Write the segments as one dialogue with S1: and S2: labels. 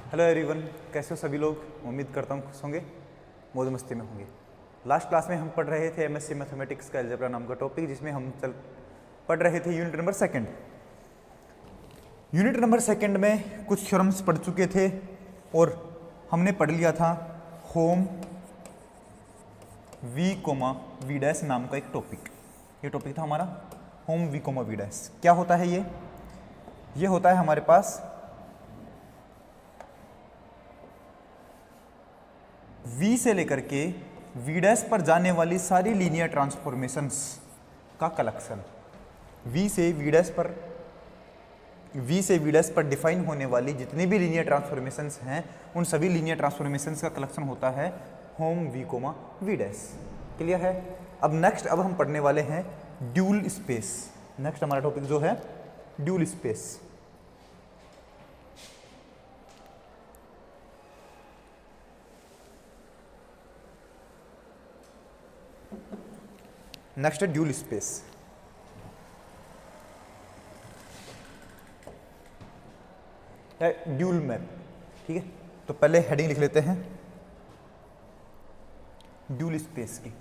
S1: Hello everyone, कैसे हो सभी लोग। उम्मीद करता हूँ खुश होंगे, मौज मस्ती में होंगे। लास्ट क्लास में हम पढ़ रहे थे एमएससी मैथमेटिक्स का अलजेब्रा नाम का टॉपिक, जिसमें हम पढ़ रहे थे unit number second. Unit number second में कुछ थ्योरम्स पढ़ चुके थे और हमने पढ़ लिया था hom V comma V dash नाम का एक टॉपिक। ये टॉपिक था हमारा hom V comma V dash. क्या होता है ये होता है हमारे पास V से लेकर के V डैश पर जाने वाली सारी लीनियर ट्रांसफॉर्मेशंस का कलेक्शन। V से V डैश पर डिफाइन होने वाली जितनी भी लीनियर ट्रांसफॉर्मेशंस हैं, उन सभी लीनियर ट्रांसफॉर्मेशंस का कलेक्शन होता है hom V comma V dash. Clear है। अब हम पढ़ने वाले हैं ड्यूल स्पेस। नेक्स्ट हमारा टॉपिक जो है ड्यूल स्पेस। नेक्स्ट है ड्यूल स्पेस। या ड्यूल मैप। ठीक है, तो पहले हेडिंग लिख लेते हैं ड्यूल स्पेस की।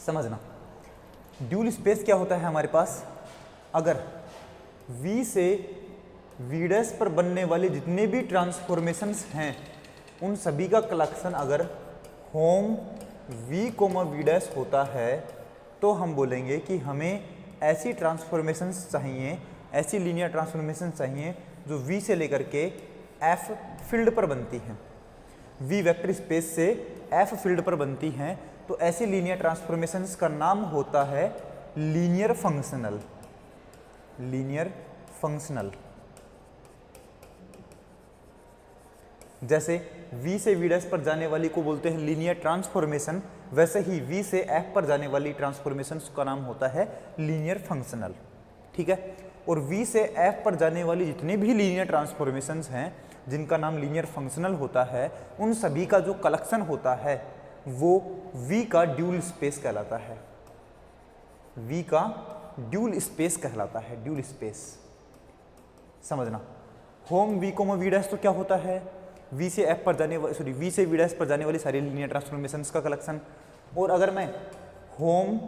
S1: समझना, ड्यूल स्पेस क्या होता है हमारे पास। अगर V से V डैश पर बनने वाले जितने भी ट्रांसफॉर्मेशंस हैं, उन सभी का कलेक्शन अगर hom V comma V dash होता है, तो हम बोलेंगे कि हमें ऐसी ट्रांसफॉर्मेशंस चाहिए, ऐसी लीनियर ट्रांसफॉर्मेशंस चाहिए जो V से लेकर के F फील्ड पर बनती हैं, V वेक्टर स्पेस से F फील्ड पर बनती हैं। तो ऐसी लीनियर ट्रांसफॉर्मेशंस का नाम होता है लीनियर फंक्शनल। Linear functional. जैसे V से V डैश पर जाने वाली को बोलते हैं लीनियर ट्रांसफॉर्मेशन, वैसे ही V से F पर जाने वाली ट्रांसफॉर्मेशंस का नाम होता है लीनियर फंक्शनल। ठीक है, और V से F पर जाने वाली जितनी भी लीनियर ट्रांसफॉर्मेशंस हैं जिनका नाम लीनियर फंक्शनल होता है, उन सभी का जो कलेक्शन होता है वो V का ड्यूल स्पेस कहलाता है। V का ड्यूल स्पेस कहलाता है, ड्यूल स्पेस। समझना, hom V comma V dash तो क्या होता है, V से V डैश पर जाने वाली सारी लीनियर ट्रांसफॉर्मेशंस का कलेक्शन। और अगर मैं होम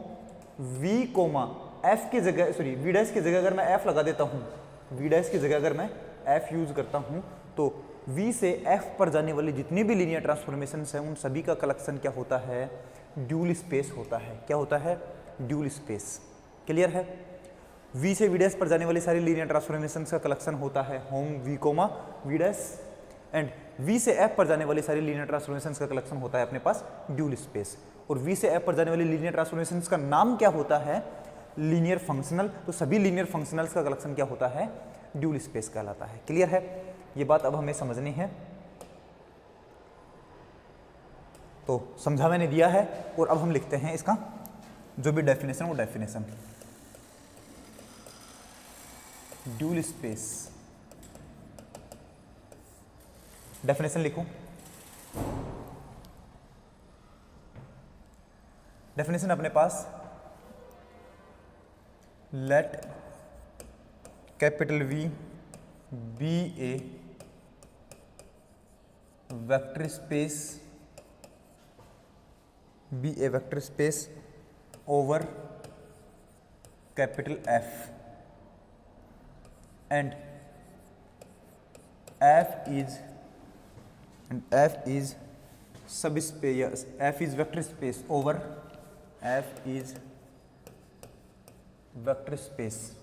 S1: V कोमा F की जगह V डैश की जगह अगर मैं F लगा देता हूँ, V डैश की जगह अगर मैं F यूज करता हूँ, तो V से F पर जाने वाली जितनी भी लीनियर ट्रांसफॉर्मेशंस हैं, उन सभी का कलेक्शन क्या होता है, ड्यूल स्पेस होता है। क्या होता है, ड्यूल स्पेस। क्लियर है। V से V डैश पर जाने वाली सारी लीनियर ट्रांसफॉर्मेशंस का कलेक्शन होता है hom V comma V dash, and V से F पर जाने वाली सारी लीनियर ट्रांसफॉर्मेशंस का कलेक्शन होता है अपने पास ड्यूल स्पेस। और V से F पर जाने वाली लीनियर ट्रांसफॉर्मेशंस का नाम क्या होता है, लीनियर फंक्शनल। तो सभी लीनियर फंक्शनल्स का कलेक्शन क्या होता है, ड्यूल स्पेस कहलाता है। क्लियर है, ये बात अब हमें समझनी है। तो समझा मैंने दिया है, और अब हम लिखते हैं इसका जो भी डेफिनेशन, वो डेफिनेशन ड्यूल स्पेस। डेफिनेशन लिखो। डेफिनेशन अपने पास, let capital V be a vector space over capital F, and F is subspace, F is vector space over, F is vector space,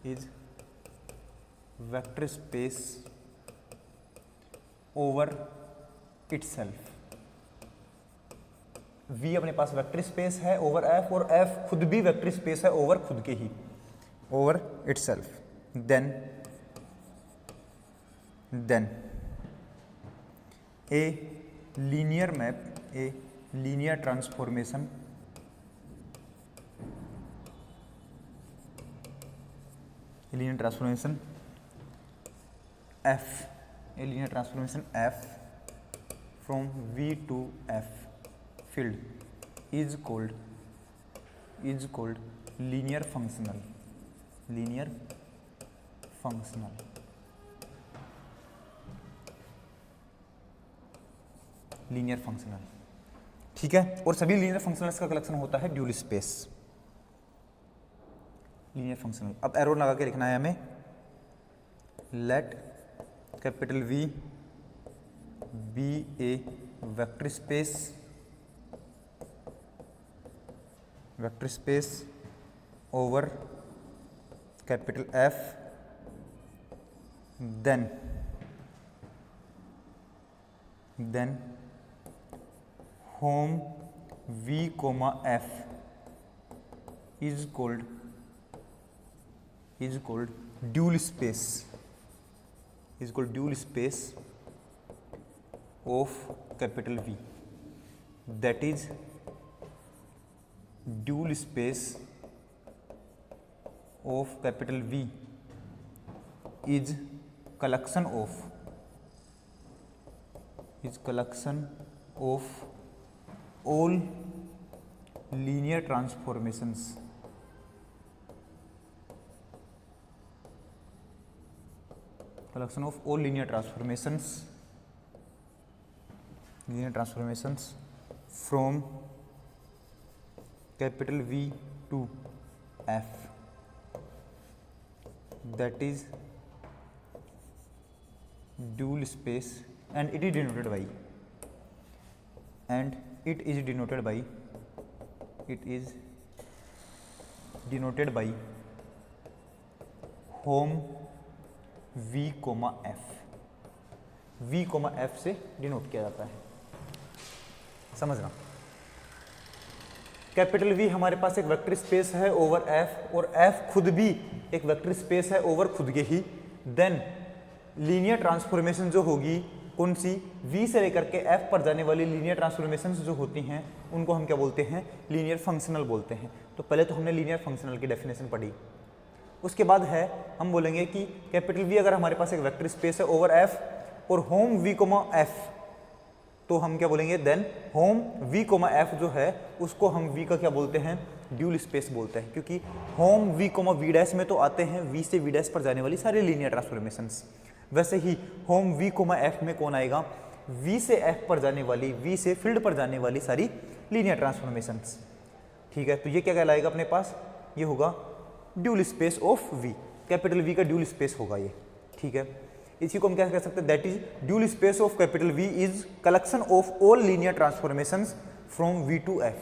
S1: is vector space over itself। V अपने पास vector space है over F, और F खुद भी vector space है over खुद के ही, over itself. Then a linear map, a linear transformation linear transformation F from V to F field is called linear functional ठीक है। और सभी लीनियर फंक्शनल्स का कलेक्शन होता है ड्यूल स्पेस लीनियर फंक्शनल। अब एरो लगा के लिखना है हमें, let capital V be a vector space over capital F, then hom V, F is called dual space of capital V, that is dual space of capital V is collection of all linear transformations from capital V to F, that is dual space, and it is denoted by home V, F से denote किया जाता है। समझना, capital V हमारे पास एक vector space है over F, और F खुद भी एक वेक्टर स्पेस है ओवर खुद के ही। देन लीनियर ट्रांसफॉर्मेशन जो होगी कौन सी, V से लेकर के F पर जाने वाली लीनियर ट्रांसफॉर्मेशन जो होती हैं उनको हम क्या बोलते हैं, लीनियर फंक्शनल बोलते हैं। तो पहले तो हमने लीनियर फंक्शनल की डेफिनेशन पढ़ी, उसके बाद है हम बोलेंगे कि कैपिटल V अगर हमारे पास एक वेक्टर स्पेस है ओवर F और होम V, F, तो हम क्या बोलेंगे, देन होम V, F जो है उसको हम V का क्या बोलते हैं, ड्यूल स्पेस बोलते हैं, क्योंकि होम V, V' में तो आते हैं V से V' पर जाने वाली सारी लीनियर ट्रांसफॉर्मेशंस। वैसे ही होम V, F में कौन आएगा, V से F पर जाने वाली, V से फील्ड पर जाने वाली सारी लीनियर ट्रांसफॉर्मेशंस। ठीक है, तो ये क्या कहलाएगा अपने पास, ये होगा dual space of V, capital V का ड्यूल स्पेस होगा ये। ठीक है, इसी को हम क्या कह सकते हैं, that is dual space of capital V is collection of all linear transformations from V to F।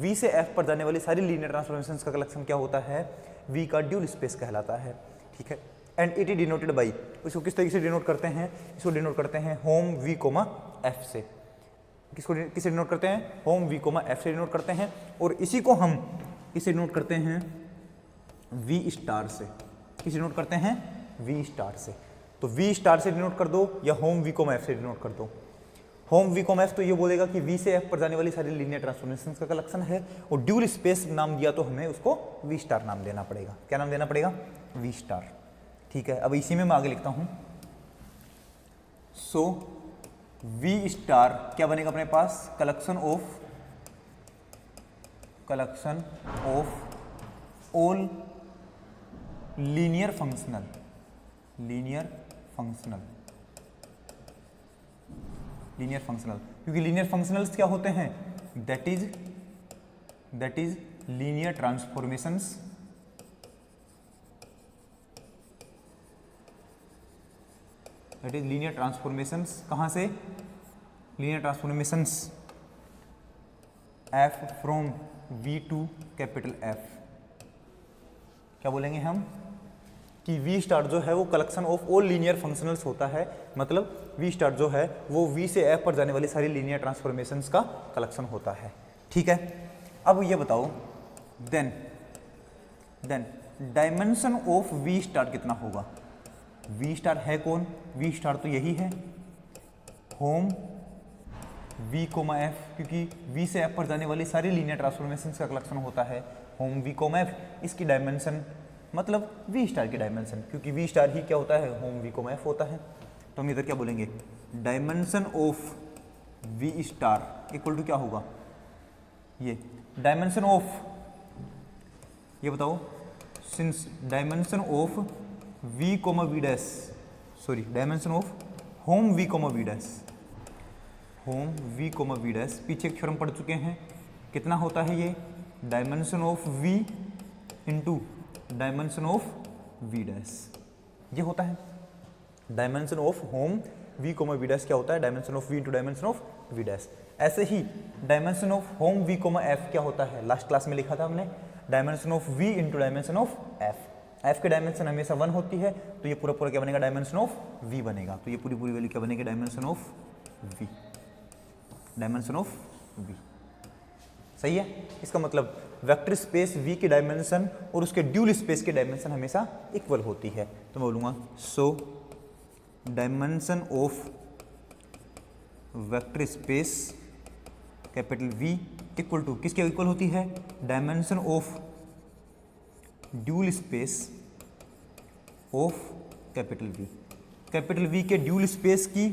S1: V से F पर जाने वाली सारी लीनियर ट्रांसफॉर्मेशंस का कलेक्शन क्या होता है, V का ड्यूल स्पेस कहलाता है। ठीक है, and it is denoted by, इसको किस तरीके से डिनोट करते हैं, इसको डिनोट करते हैं होम V, F से। किसे डिनोट करते हैं, होम V, F से डिनोट करते हैं, और इसी को हम किसे डिनोट करते हैं, V स्टार से। किसे डिनोट करते हैं, V स्टार से। तो V स्टार से डिनोट कर दो या होम V, F से डिनोट कर दो। होम V, F तो ये बोलेगा कि V से F पर जाने वाली सारी लीनियर ट्रांसफॉर्मेशंस का कलेक्शन है, और ड्यूल स्पेस नाम दिया तो हमें उसको V स्टार नाम देना पड़ेगा। क्या नाम देना पड़ेगा, V स्टार। ठीक है, अब इसी में मैं आगे लिखता हूं, सो V स्टार क्या बनेगा अपने पास, collection of all linear functional क्योंकि लीनियर फंक्शनल्स क्या होते हैं, दैट इज लीनियर ट्रांसफॉर्मेशंस कहां से, linear transformations F from V to capital F। क्या बोलेंगे हम कि V स्टार जो है वो collection of all linear functionals होता है, मतलब V स्टार जो है वो V से F पर जाने वाली सारी लीनियर ट्रांसफॉर्मेशंस का कलेक्शन होता है। ठीक है, अब ये बताओ, then dimension of V star कितना होगा। V स्टार है कौन, V स्टार तो यही है होम V, F, क्योंकि V से F पर जाने वाली सारी लीनियर ट्रांसफॉर्मेशंस का कलेक्शन होता है होम V, F। इसकी डायमेंशन मतलब V स्टार की डायमेंशन, क्योंकि V स्टार ही क्या होता है, होम V, F होता है। तो हम इधर क्या बोलेंगे, dimension of V star equal to क्या होगा, ये डायमेंशन ऑफ, ये बताओ, since dimension of V comma V dash, sorry dimension of hom V comma V dash, hom V comma V dash, पीछे एक थ्योरम पढ़ चुके हैं, कितना होता है ये, dimension of V into dimension of V dash, ये होता है dimension of hom V comma V dash, क्या होता है, dimension of V into dimension of V dash. ऐसे ही dimension of hom V comma F क्या होता है, लास्ट क्लास में लिखा था हमने, dimension of V into dimension of F, F की डायमेंशन हमेशा 1 होती है, तो ये पूरा पूरा क्या बनेगा, डायमेंशन ऑफ वी बनेगा, तो ये पूरी पूरी वैल्यू क्या बनेगी, dimension of V, dimension of V, सही है। इसका मतलब वेक्टर स्पेस वी की डायमेंशन और उसके ड्यूल स्पेस की डायमेंशन हमेशा इक्वल होती है, तो मैं बोलूँगा so dimension of vector space capital V equal to किसके इक्वल होती है, dimension of dual space of capital V, capital V के ड्यूल स्पेस की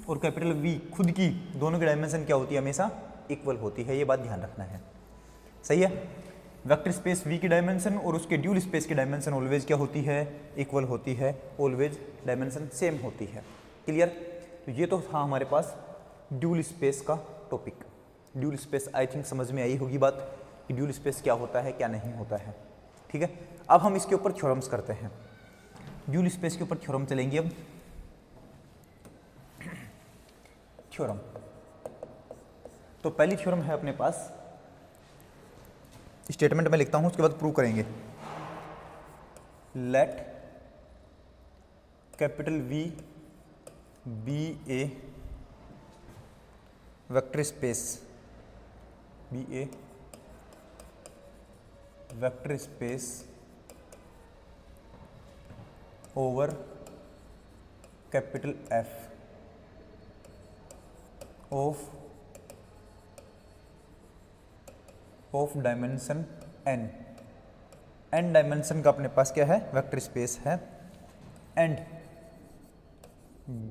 S1: और कैपिटल वी खुद की, दोनों की डायमेंशन क्या होती है, हमेशा इक्वल होती है, ये बात ध्यान रखना है, सही है। वेक्टर स्पेस वी की डायमेंशन और उसके ड्यूल स्पेस की डायमेंशन ऑलवेज क्या होती है, इक्वल होती है, ऑलवेज डायमेंशन सेम होती है, क्लियर। तो ये तो था हमारे पास ड्यूल स्पेस का topic. Dual space I think समझ में आई होगी बात कि ड्यूल स्पेस क्या होता है क्या नहीं होता है, ठीक है। अब हम इसके ऊपर थ्योरम्स करते हैं, ड्यूल स्पेस के ऊपर थ्योरम चलेंगे। अब थ्योरम, तो पहली थ्योरम है अपने पास, स्टेटमेंट में लिखता हूं, उसके बाद प्रूव करेंगे। Let capital V be a vector space, be a vector space over capital F of dimension n, n dimension का अपने पास क्या है, वेक्टर स्पेस है, and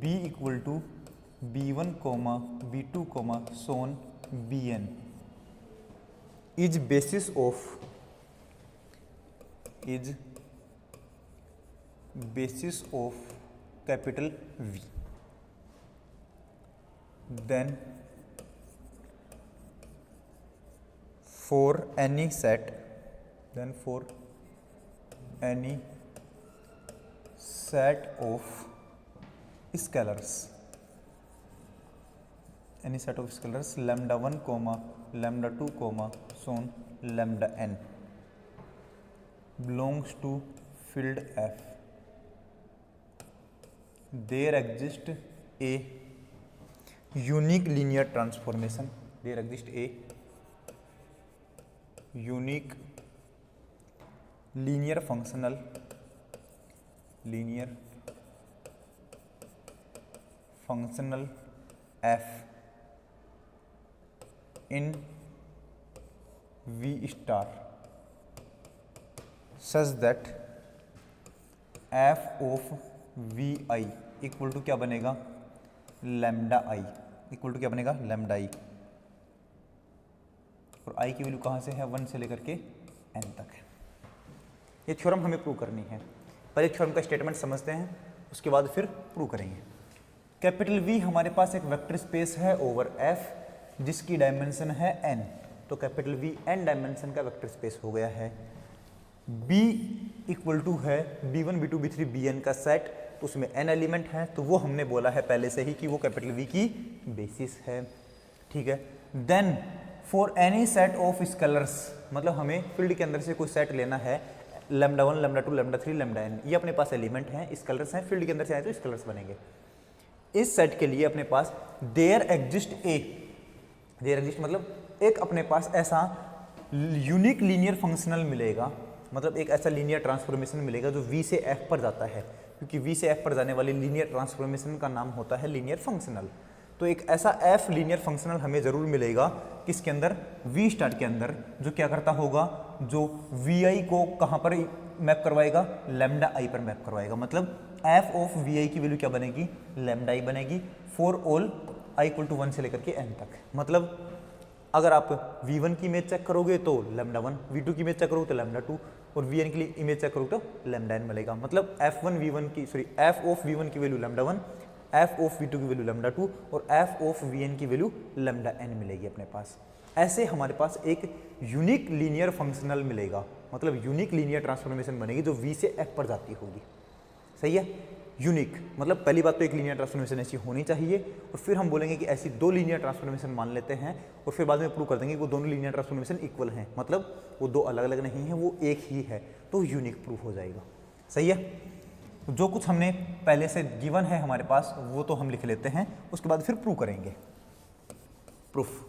S1: B equal to b1 comma b2 comma so on bn is basis of capital V, then for any set of scalars, lambda 1 comma lambda 2 comma so on lambda n belongs to field F, there exists a unique linear transformation, unique linear functional f in V star such that f of vi equal to क्या बनेगा, lambda i, equal to क्या बनेगा, lambda आई, और आई की value कहाँ से है, 1 से लेकर के n तक है। ये थ्योरम हमें प्रूव करनी है, पहले थ्योरम का स्टेटमेंट समझते हैं, उसके बाद फिर प्रूव करेंगे। कैपिटल V हमारे पास एक वेक्टर स्पेस है ओवर F जिसकी डायमेंशन है n, तो कैपिटल V n डायमेंशन का वेक्टर स्पेस हो गया है। B इक्वल टू है b1 b2 b3 bn का सेट, तो उसमें n एलिमेंट है, तो वो हमने बोला है पहले से ही कि वो कैपिटल V की बेसिस है, ठीक है। Then for any set of scalars, मतलब हमें फील्ड के अंदर से कोई सेट लेना है, lambda 1 lambda 2 lambda 3 lambda n, ये अपने पास एलिमेंट हैं, स्केलर्स हैं, फील्ड के अंदर से आए तो स्केलर्स बनेंगे। इस सेट के लिए अपने पास देयर एग्जिस्ट मतलब एक अपने पास ऐसा यूनिक लीनियर फंक्शनल मिलेगा, मतलब एक ऐसा लीनियर ट्रांसफॉर्मेशन मिलेगा जो V से F पर जाता है, क्योंकि V से F पर जाने वाली लीनियर ट्रांसफॉर्मेशन का नाम होता है लीनियर फंक्शनल। तो एक ऐसा F लीनियर फंक्शनल हमें ज़रूर मिलेगा किसके अंदर, V स्टार के अंदर, जो क्या करता होगा, जो Vi को कहाँ पर मैप करवाएगा, लैम्डा आई पर मैप करवाएगा। मतलब f ऑफ Vi की वैल्यू क्या बनेगी, लैम्डा आई बनेगी for all i equal to 1 से लेकर के n तक। मतलब अगर आप v1 की इमेज चेक करोगे तो λ1, v2 की इमेज चेक करोगे तो λ2 और vn की इमेज चेक करोगे तो λn मिलेगा। मतलब f ऑफ v1 की वैल्यू λ1, f ऑफ v2 की वैल्यू λ2 और f ऑफ vn की वैल्यू λn मिलेगी अपने पास। ऐसे हमारे पास एक यूनिक लीनियर फंक्शनल मिलेगा, मतलब यूनिक लीनियर ट्रांसफॉर्मेशन बनेगी जो v से f पर जाती होगी। सही है, यूनिक मतलब पहली बात तो एक लीनियर ट्रांसफॉर्मेशन ऐसी होनी चाहिए और फिर हम बोलेंगे कि ऐसी दो लीनियर ट्रांसफॉर्मेशन मान लेते हैं और फिर बाद में प्रूव कर देंगे कि वो दोनों लीनियर ट्रांसफॉर्मेशन इक्वल हैं, मतलब वो दो अलग अलग नहीं है, वो एक ही है, तो यूनिक प्रूफ हो जाएगा। सही है, जो कुछ हमने पहले से गिवन है हमारे पास वो तो हम लिख लेते हैं, उसके बाद फिर प्रूव करेंगे। Proof,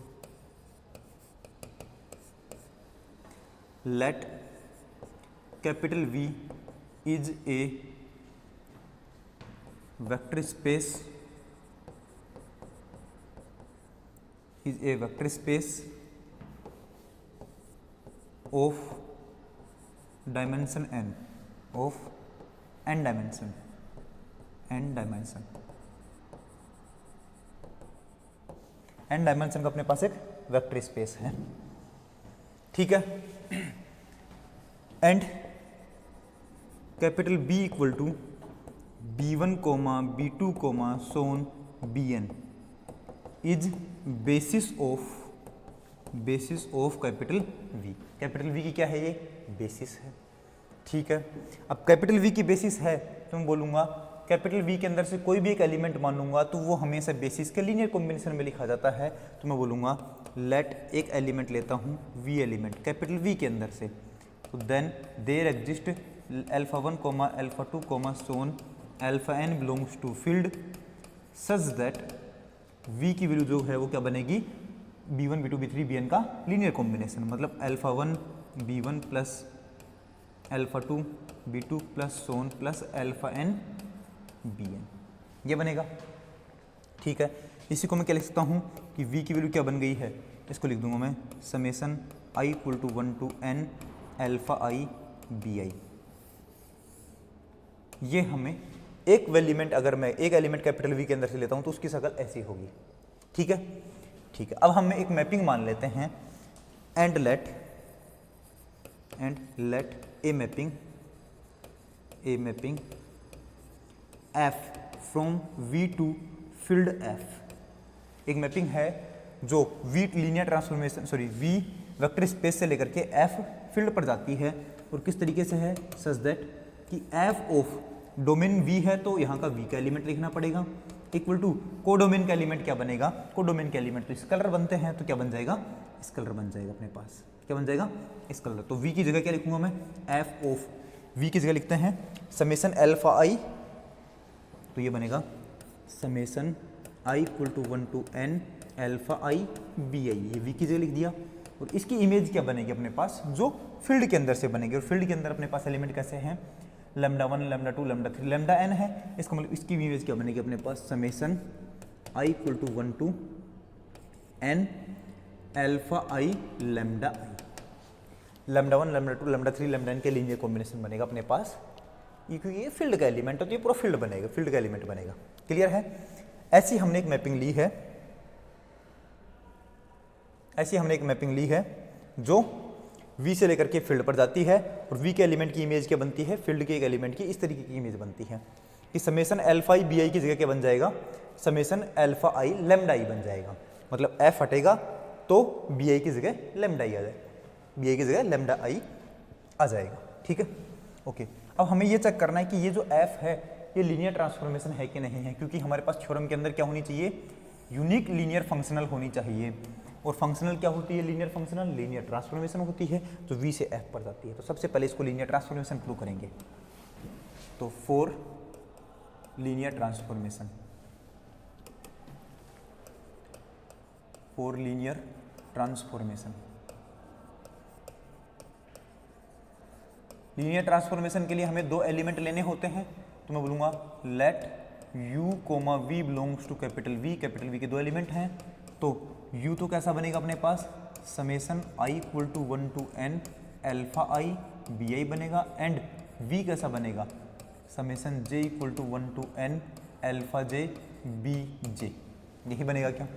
S1: let capital V is A vector space of dimension n, of n dimension का अपने पास एक वेक्टर स्पेस है, ठीक है। And capital B equal to b1, b2, so on bn is basis of capital V। Capital V की क्या है, ये बेसिस है, ठीक है। अब कैपिटल V की बेसिस है तो मैं बोलूँगा कैपिटल V के अंदर से कोई भी एक एलिमेंट मान लूँगा तो वो हमेशा बेसिस के लीनियर कॉम्बिनेशन में लिखा जाता है। तो मैं बोलूँगा लेट एक एलिमेंट लेता हूँ V एलिमेंट कैपिटल V के अंदर से, तो then there exist α1, α2, so αn belongs to field such that V की वैल्यू जो है वो क्या बनेगी, b1, b2, b3, bn का लीनियर कॉम्बिनेशन, मतलब α1 b1 प्लस α2 b2 प्लस सोन प्लस αn bn, ये बनेगा, ठीक है। इसी को मैं क्या लिख सकता हूँ कि V की वैल्यू क्या बन गई है, इसको लिख दूंगा मैं summation i equal to 1 to n αi bi। ये हमें एक एलिमेंट, अगर मैं एक एलिमेंट कैपिटल V के अंदर से लेता हूं तो उसकी शक्ल ऐसी होगी, ठीक है, ठीक है। अब हम एक मैपिंग मान लेते हैं and let a mapping F from V to field F। एक मैपिंग है जो V linear transformation V vector space से लेकर के F फील्ड पर जाती है, और किस तरीके से है, सच दैट कि F ऑफ डोमेन V है तो यहाँ का V का एलिमेंट लिखना पड़ेगा, इक्वल टू कोडोमेन का एलिमेंट क्या बनेगा, कोडोमेन के एलिमेंट तो स्केलर बनते हैं, तो क्या बन जाएगा, स्केलर बन जाएगा अपने पास, क्या बन जाएगा, स्केलर। तो V की जगह क्या लिखूंगा मैं, F ऑफ V की जगह लिखते हैं समेसन अल्फा i, तो ये बनेगा summation i equal to 1 to n alpha i bi, ये V की जगह लिख दिया। और इसकी इमेज क्या बनेगी अपने पास, जो फील्ड के अंदर से बनेगी, और फील्ड के अंदर अपने पास एलिमेंट कैसे हैं, λ1, λ2, λ3, λn है, इसका मतलब इसकी इमेज क्या बनेगी अपने पास, summation i equal to 1 to n alpha i lambda i, λ1, λ2, λ3, λn के लीनियर कॉम्बिनेशन बनेगा अपने पास, क्योंकि ये फील्ड का एलिमेंट है तो ये पूरा फील्ड बनेगा, फील्ड का एलिमेंट बनेगा, क्लियर है। ऐसी हमने एक मैपिंग ली है, जो V से लेकर के फील्ड पर जाती है, और V के एलिमेंट की इमेज क्या बनती है, फील्ड के एक एलिमेंट की इस तरीके की इमेज बनती है कि समेसन अल्फा i bi की जगह क्या बन जाएगा, summation alpha i lambda i बन जाएगा। मतलब F हटेगा तो bi की जगह लैम्डा i आ जाएगा, bi की जगह लैम्डा i आ जाएगा, ठीक है, ओके। अब हमें ये चेक करना है कि ये जो F है ये लीनियर ट्रांसफॉर्मेशन है कि नहीं है, क्योंकि हमारे पास थ्योरम के अंदर क्या होनी चाहिए, यूनिक लीनियर फंक्शनल होनी चाहिए, और फंक्शनल क्या होती है, लीनियर फंक्शनल लीनियर ट्रांसफॉर्मेशन होती है जो V से F पर जाती है। तो सबसे पहले इसको लीनियर ट्रांसफॉर्मेशन प्रूव करेंगे। तो for linear transformation, linear transformation के लिए हमें दो एलिमेंट लेने होते हैं, तो मैं बोलूँगा let u, v belongs to capital V के दो एलिमेंट हैं, तो u तो कैसा बनेगा अपने पास, summation i equal to 1 to n alpha i bi बनेगा, एंड v कैसा बनेगा, summation j equal to 1 to n alpha j bj, यही बनेगा क्या,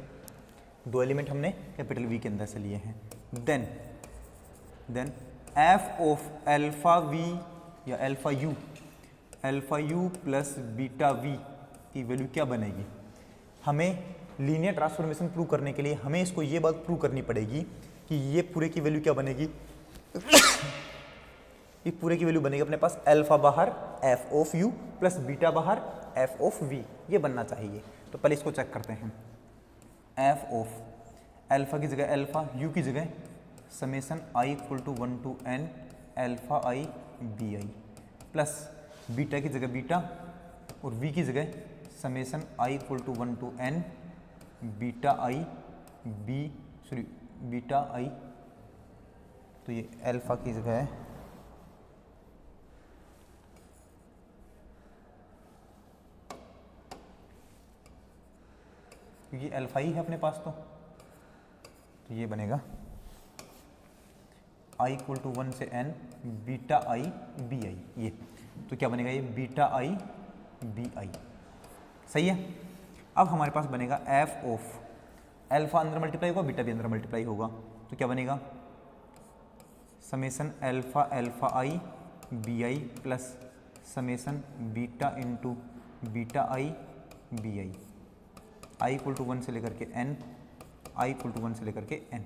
S1: दो एलिमेंट हमने कैपिटल वी के अंदर से लिए हैं। Then F of alpha V या alpha you plus beta we की वैल्यू क्या बनेगी। हमें लीनियर ट्रांसफॉर्मेशन प्रूव करने के लिए हमें इसको ये बात प्रूव करनी पड़ेगी कि ये पूरे की वैल्यू क्या बनेगी ये पूरे की वैल्यू बनेगी अपने पास अल्फा बाहर F of you plus beta बाहर एफ ऑफ वी, ये बनना चाहिए। तो पहले इसको चेक करते हैं। एफ ऑफ अल्फा की जगह अल्फा, यू की जगह summation I equal to 1 to n alpha I B I, plus beta की जगह बीटा और वी की जगह summation I equal to 1 to n beta I तो ये अल्फा की जगह है क्योंकि अल्फा ही है अपने पास, तो ये बनेगा आई इक्वल टू 1 से n beta i B i, ये तो क्या बनेगा, ये बीटा आई बी आई। सही है। अब हमारे पास बनेगा एफ ऑफ अल्फा अंदर मल्टीप्लाई होगा, बीटा भी अंदर मल्टीप्लाई होगा, तो क्या बनेगा summation alpha I B I plus summation beta into beta i B i equal to 1 से लेकर के n, आई इक्वल टू 1 से लेकर के n,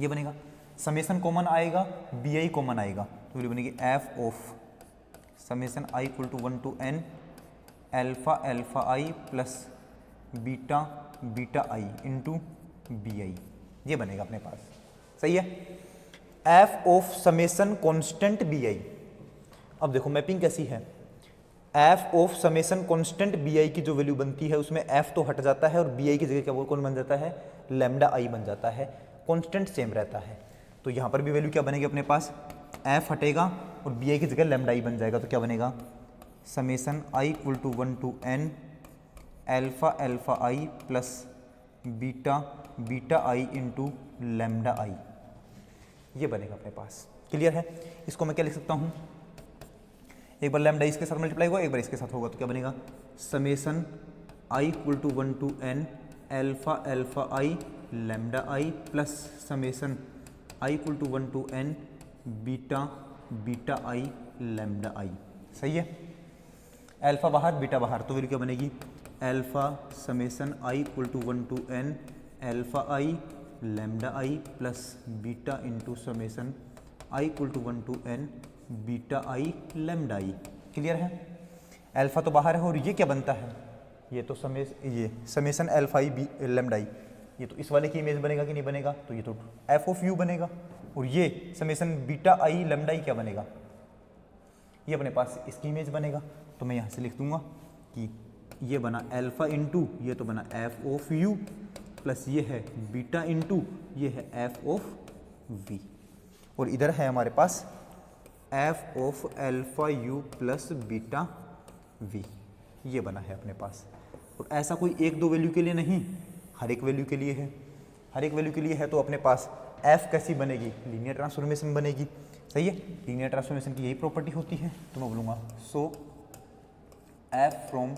S1: ये बनेगा। समेसन कॉमन आएगा, बी आई कॉमन आएगा, तो वैल्यू बनेगी f of summation I equal to 1 to n alpha I plus beta I into b i, ये बनेगा अपने पास। सही है। F of summation constant b i, अब देखो मैपिंग कैसी है, f of summation constant b i की जो वैल्यू बनती है उसमें एफ तो हट जाता है और बी आई की जगह क्या वो कौन बन जाता है, लैम्डा आई बन जाता है, कॉन्स्टेंट सेम रहता है। तो यहाँ पर भी वैल्यू क्या बनेगी अपने पास, एफ हटेगा और बी आई की जगह लैम्डा आई बन जाएगा, तो क्या बनेगा summation I equal to 1 to n alpha I plus beta I into lambda I, ये बनेगा अपने पास। क्लियर है। इसको मैं क्या लिख सकता हूँ, एक बार लैम्डा इसके साथ मल्टीप्लाई होगा, एक बार इसके साथ होगा, तो क्या बनेगा summation I equal to 1 to n alpha I lambda I plus summation I equal to 1 to n beta I lambda I. सही है। अल्फा बाहर बीटा बाहर, तो वैल्यू क्या बनेगी alpha summation I equal to 1 to n alpha I lambda I plus beta into summation I equal to 1 to n beta I lambda i. Clear है। Alpha तो बाहर है और ये क्या बनता है, ये तो summation alpha I B lambda I, ये तो इस वाले की इमेज बनेगा कि नहीं बनेगा, तो ये तो एफ ऑफ यू बनेगा, और ये समेसन बीटा आई लैम्डा आई क्या बनेगा, ये अपने पास इसकी इमेज बनेगा। तो मैं यहाँ से लिख दूंगा कि ये बना अल्फा इंटू ये तो बना एफ ऑफ यू प्लस ये है बीटा इंटू ये है एफ ऑफ वी, और इधर है हमारे पास F of alpha you plus beta V, ये बना है अपने पास। और ऐसा कोई एक दो वैल्यू के लिए नहीं, हर एक वैल्यू के लिए है, हर एक वैल्यू के लिए है। तो अपने पास एफ कैसी बनेगी, लीनियर ट्रांसफॉर्मेशन बनेगी। सही है। लीनियर ट्रांसफॉर्मेशन की यही प्रॉपर्टी होती है, तो मैं बोलूँगा so F from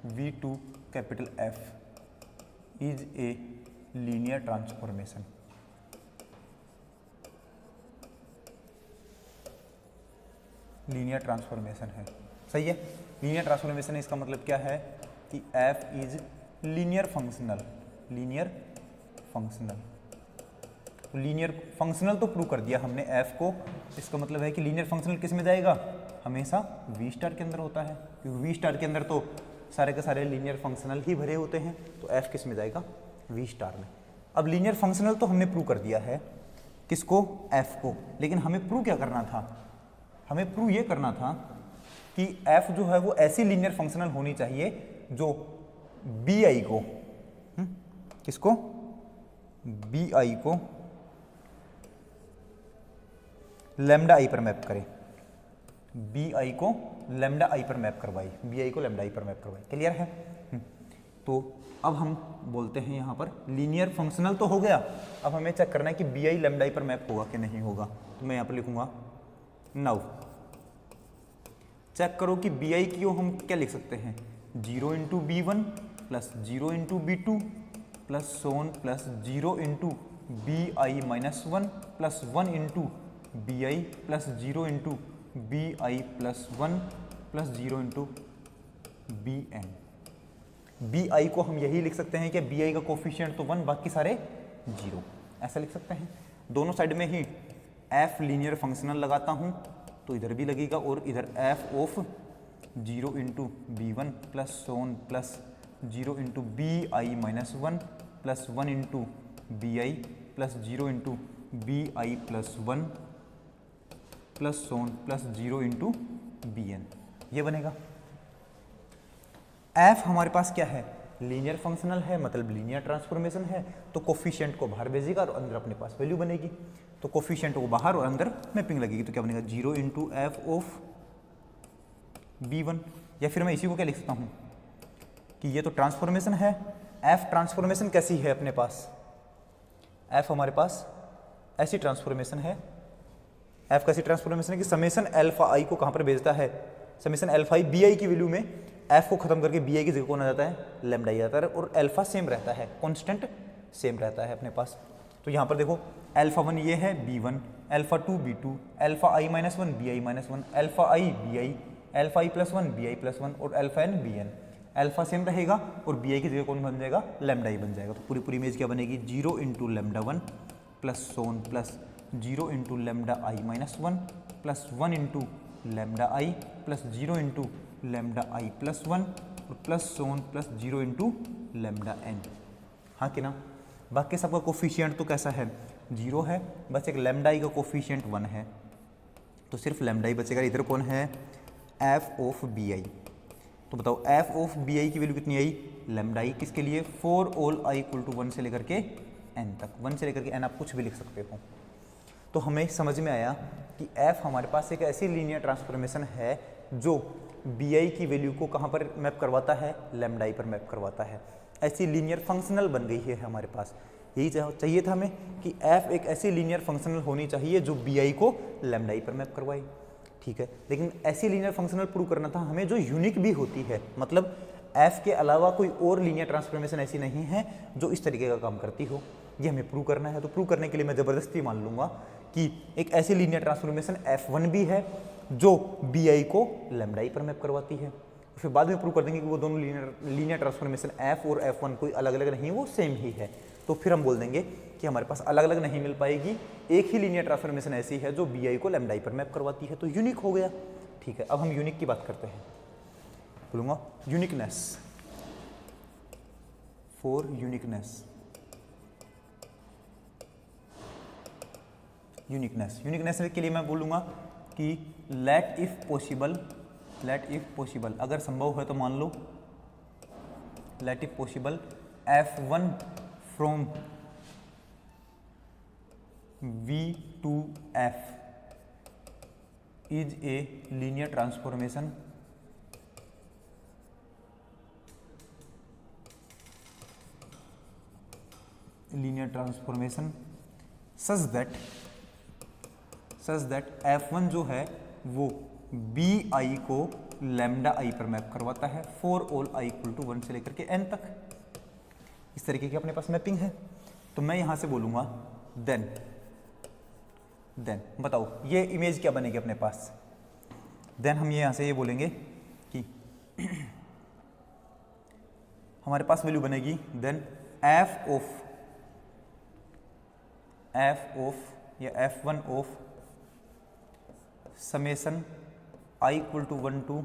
S1: V to capital F is a linear transformation. Linear transformation है। सही है। लीनियर ट्रांसफॉर्मेशन इसका मतलब क्या है कि F is linear functional, linear functional. तो लीनियर फंक्शनल तो प्रूव कर दिया हमने एफ को, इसका मतलब है कि लीनियर फंक्शनल किस में जाएगा, हमेशा वी स्टार के अंदर होता है, क्योंकि वी स्टार के अंदर तो सारे के सारे लीनियर फंक्शनल ही भरे होते हैं, तो एफ किस में जाएगा, वी स्टार में। अब लीनियर फंक्शनल तो हमने प्रूव कर दिया है, किसको, एफ को, लेकिन हमें प्रूव क्या करना था, हमें प्रूव ये करना था कि एफ जो है वो ऐसी लीनियर फंक्शनल होनी चाहिए जो बी आई को, किसको, बी आई को लैम्डा आई पर मैप करे, बी आई को लैम्डा आई पर मैप करवाई, बी आई को लैम्डा आई पर मैप करवाई। क्लियर है। तो अब हम बोलते हैं यहाँ पर लीनियर फंक्शनल तो हो गया, अब हमें चेक करना है कि बी आई लैम्डा आई पर मैप होगा कि नहीं होगा। तो मैं यहाँ पर लिखूंगा नाउ चेक करो कि बी आई की हम क्या लिख सकते हैं, 0 into b one plus 0 into B2 plus सोन plus 0 into BI minus 1 plus 1 into BI plus 0 into BI plus 1 plus 0 into BN। BI को हम यही लिख सकते हैं कि BI का कोफिशिएंट तो 1, बाकी सारे 0, ऐसा लिख सकते हैं। दोनों साइड में ही f लीनियर फंक्शनल लगाता हूँ तो इधर भी लगेगा, और इधर f of 0 into B1 plus so on plus 0 into BI minus 1 plus 1 into BI plus 0 into BI plus 1 plus so on plus 0 into BN, ये बनेगा। f हमारे पास क्या है, लीनियर फंक्शनल है, मतलब लीनियर ट्रांसफॉर्मेशन है, तो कोफिशिएंट को बाहर भेजेगा और अंदर अपने पास वैल्यू बनेगी। तो कोफिशिएंट को बाहर और अंदर मैपिंग लगेगी, तो क्या बनेगा 0 इंटू एफ ऑफ B1। या फिर मैं इसी को क्या लिख सकता हूँ कि ये तो ट्रांसफॉर्मेशन है, f ट्रांसफॉर्मेशन कैसी है अपने पास, f हमारे पास ऐसी ट्रांसफॉर्मेशन है, f कैसी ट्रांसफॉर्मेशन है कि समेशन अल्फा आई को कहाँ पर भेजता है, समेशन अल्फा आई BI की वैल्यू में f को खत्म करके BI की जगह कौन आ जाता है, लैम्डा आ जाता है, और अल्फा सेम रहता है, कांस्टेंट सेम रहता है अपने पास। तो यहाँ पर देखो अल्फा 1 ये है B1, alpha 2 B2, alpha I minus 1 BI minus 1, alpha I BI, alpha I plus 1 BI plus 1 और alpha N BN। Alpha same रहेगा और BI की जगह कौन बन जाएगा, लैम्डा ही बन जाएगा। तो पूरी पूरी इमेज क्या बनेगी, 0 into lambda 1 plus so on plus 0 into lambda I minus 1 plus 1 into lambda I plus 0 into lambda I plus 1 और plus so on plus 0 into lambda N। हाँ कि ना, बाकी सबका कोफिशिएंट तो कैसा है, 0 है, बस एक लैम्डा I का कोफिशिएंट 1 है, तो सिर्फ लैम्डा I बचेगा। इधर कौन है, f ऑफ BI। तो बताओ f ऑफ BI की वैल्यू कितनी आई, लैम्डा I, किसके लिए, for all I equal to 1 से लेकर के n तक, 1 से लेकर के n आप कुछ भी लिख सकते हो। तो हमें समझ में आया कि f हमारे पास एक ऐसी लीनियर ट्रांसफॉर्मेशन है जो BI की वैल्यू को कहाँ पर मैप करवाता है, लैम्डा I पर मैप करवाता है। ऐसी लीनियर फंक्शनल बन गई है हमारे पास। यही चाहिए था हमें कि f एक ऐसी लीनियर फंक्शनल होनी चाहिए जो BI को लैम्डा I पर मैप करवाए, ठीक है। लेकिन ऐसी लीनियर फंक्शनल प्रूव करना था हमें जो यूनिक भी होती है, मतलब f के अलावा कोई और लीनियर ट्रांसफॉर्मेशन ऐसी नहीं है जो इस तरीके का काम करती हो, ये हमें प्रूव करना है। तो प्रूव करने के लिए मैं ज़बरदस्ती मान लूँगा कि एक ऐसी लीनियर ट्रांसफॉर्मेशन f1 भी है जो BI को लैम्डा I पर मैप करवाती है। फिर बाद में प्रूव कर देंगे कि वो दोनों लीनियर ट्रांसफॉर्मेशन f और f1 कोई अलग अलग नहीं, वो सेम ही है। तो फिर हम बोल देंगे कि हमारे पास अलग अलग नहीं मिल पाएगी, एक ही लीनियर ट्रांसफॉर्मेशन ऐसी है जो BI को लैम्डा I पर मैप करवाती है, तो यूनिक हो गया, ठीक है। अब हम यूनिक की बात करते हैं, बोलूँगा यूनिकनेस, फॉर यूनिकनेस, यूनिकनेस के लिए मैं बोलूँगा कि लेट इफ पॉसिबल, अगर संभव है तो मान लो, let if possible f1 from V to F is a linear transformation such that f1 जो है वो BI को लैम्डा I पर मैप करवाता है for all I equal to 1 से लेकर के n तक। इस तरीके की अपने पास मैपिंग है। तो मैं यहां से बोलूंगा देन बताओ ये इमेज क्या बनेगी अपने पास। देन हम यहां से ये बोलेंगे कि हमारे पास वैल्यू बनेगी देन f ऑफ या f1 of summation I equal to 1 to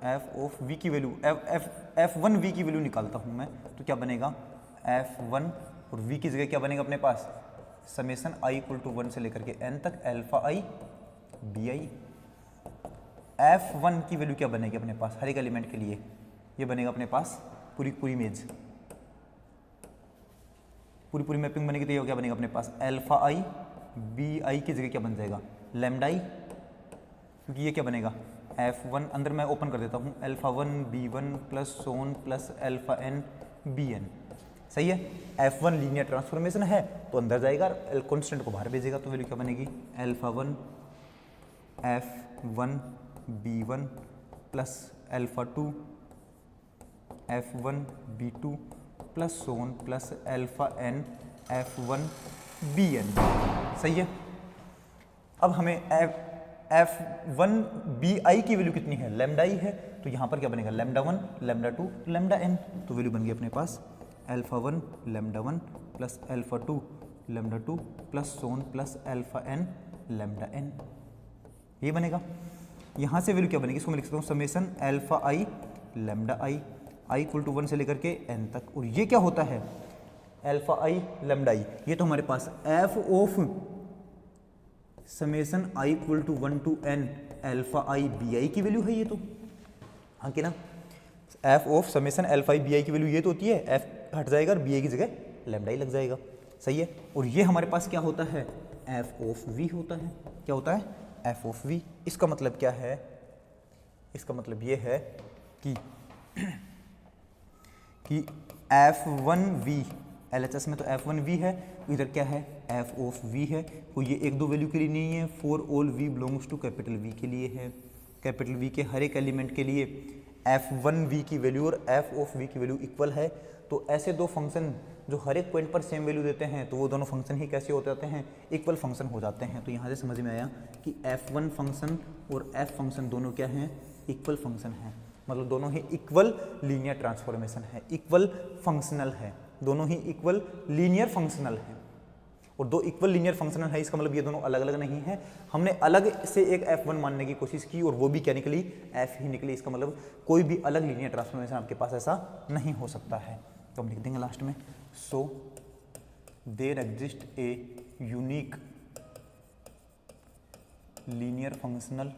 S1: f of v की वैल्यू f1 v की वैल्यू निकालता हूं मैं, तो क्या बनेगा f1 और v की जगह क्या बनेगा अपने पास, समेशन I इक्वल टू 1 से लेकर के n तक अल्फा I BI। f1 की वैल्यू क्या बनेगी अपने पास हर एक एलिमेंट के लिए, ये बनेगा अपने पास पूरी इमेज, पूरी मैपिंग बनेगी। तो ये क्या बनेगा अपने पास अल्फा I BI की जगह क्या बन जाएगा लैम्डा I, क्योंकि ये क्या बनेगा f1, अंदर मैं ओपन कर देता हूँ alpha 1 B1 plus so on plus alpha n BN, सही है। f1 लीनियर ट्रांसफॉर्मेशन है तो अंदर जाएगा, कॉन्स्टेंट को बाहर भेजेगा, तो वैल्यू क्या बनेगी alpha 1 f1 B1 plus alpha 2 F1 B2 plus सोन plus alpha n F1 Bn। सही है। अब हमें F1 Bi की वैल्यू कितनी है, लैम्डा ई है, तो यहाँ पर क्या बनेगा, लैम्डा 1 लैम्डा 2 लैम्डा n। तो वैल्यू बन गई अपने पास alpha 1 lambda 1 plus alpha 2 lambda 2 plus सोन plus alpha n lambda n। ये बनेगा। यहाँ से वैल्यू क्या बनेगी, इसको मैं लिख सकता हूँ summation alpha I lambda i equal to 1 से लेकर के n तक। और ये क्या होता है, अल्फा आई लैम्डा आई, ये तो हमारे पास f of summation i equal to 1 to n alpha I B i की वैल्यू है ये तो, हाँ कि ना। f of summation alpha I B i की वैल्यू ये तो होती है, f हट जाएगा और बी आई की जगह लैम्डा आई लग जाएगा। सही है। और ये हमारे पास क्या होता है, f ऑफ v होता है। क्या होता है, f ऑफ v। इसका मतलब क्या है, इसका मतलब ये है कि f1v LHS में तो f1v है, इधर क्या है f ऑफ v है। तो ये एक दो वैल्यू के लिए नहीं है, for all v belongs to capital V के लिए है। कैपिटल V के हर एक एलिमेंट के लिए f1v की वैल्यू और f ऑफ v की वैल्यू इक्वल है। तो ऐसे दो फंक्शन जो हर एक पॉइंट पर सेम वैल्यू देते हैं, तो वो दोनों फंक्शन ही कैसे हो जाते हैं, इक्वल फंक्शन हो जाते हैं। तो यहाँ से समझ में आया कि f1 फंक्शन और f फंक्शन दोनों क्या हैं, इक्वल फंक्शन हैं। मतलब दोनों ही इक्वल लीनियर ट्रांसफॉर्मेशन है, इक्वल फंक्शनल है, दोनों ही इक्वल लीनियर फंक्शनल है। और दो इक्वल लीनियर फंक्शनल है, इसका मतलब ये दोनों अलग अलग नहीं है। हमने अलग से एक f1 मानने की कोशिश की और वो भी क्या निकली, f ही निकली। इसका मतलब कोई भी अलग लीनियर ट्रांसफॉर्मेशन आपके पास ऐसा नहीं हो सकता है। तो हम लिख देंगे लास्ट में, so there exist a unique linear functional,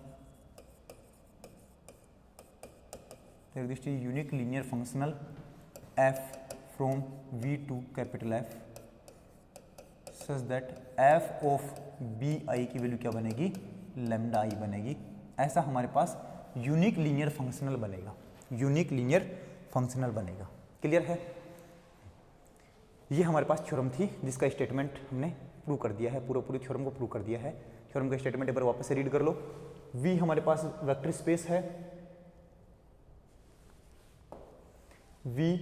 S1: there exists a unique linear functional f from V to capital F such that f of bi की वैल्यू क्या बनेगी, लैम्डा आई बनेगी। ऐसा हमारे पास यूनिक लीनियर फंक्शनल बनेगा, unique linear functional बनेगा। Clear है। ये हमारे पास थ्योरम थी जिसका स्टेटमेंट हमने प्रूव कर दिया है, पूरी थ्योरम को प्रूव कर दिया है। थ्योरम का स्टेटमेंट एक बार वापस से रीड कर लो। V हमारे पास वेक्टर स्पेस है, V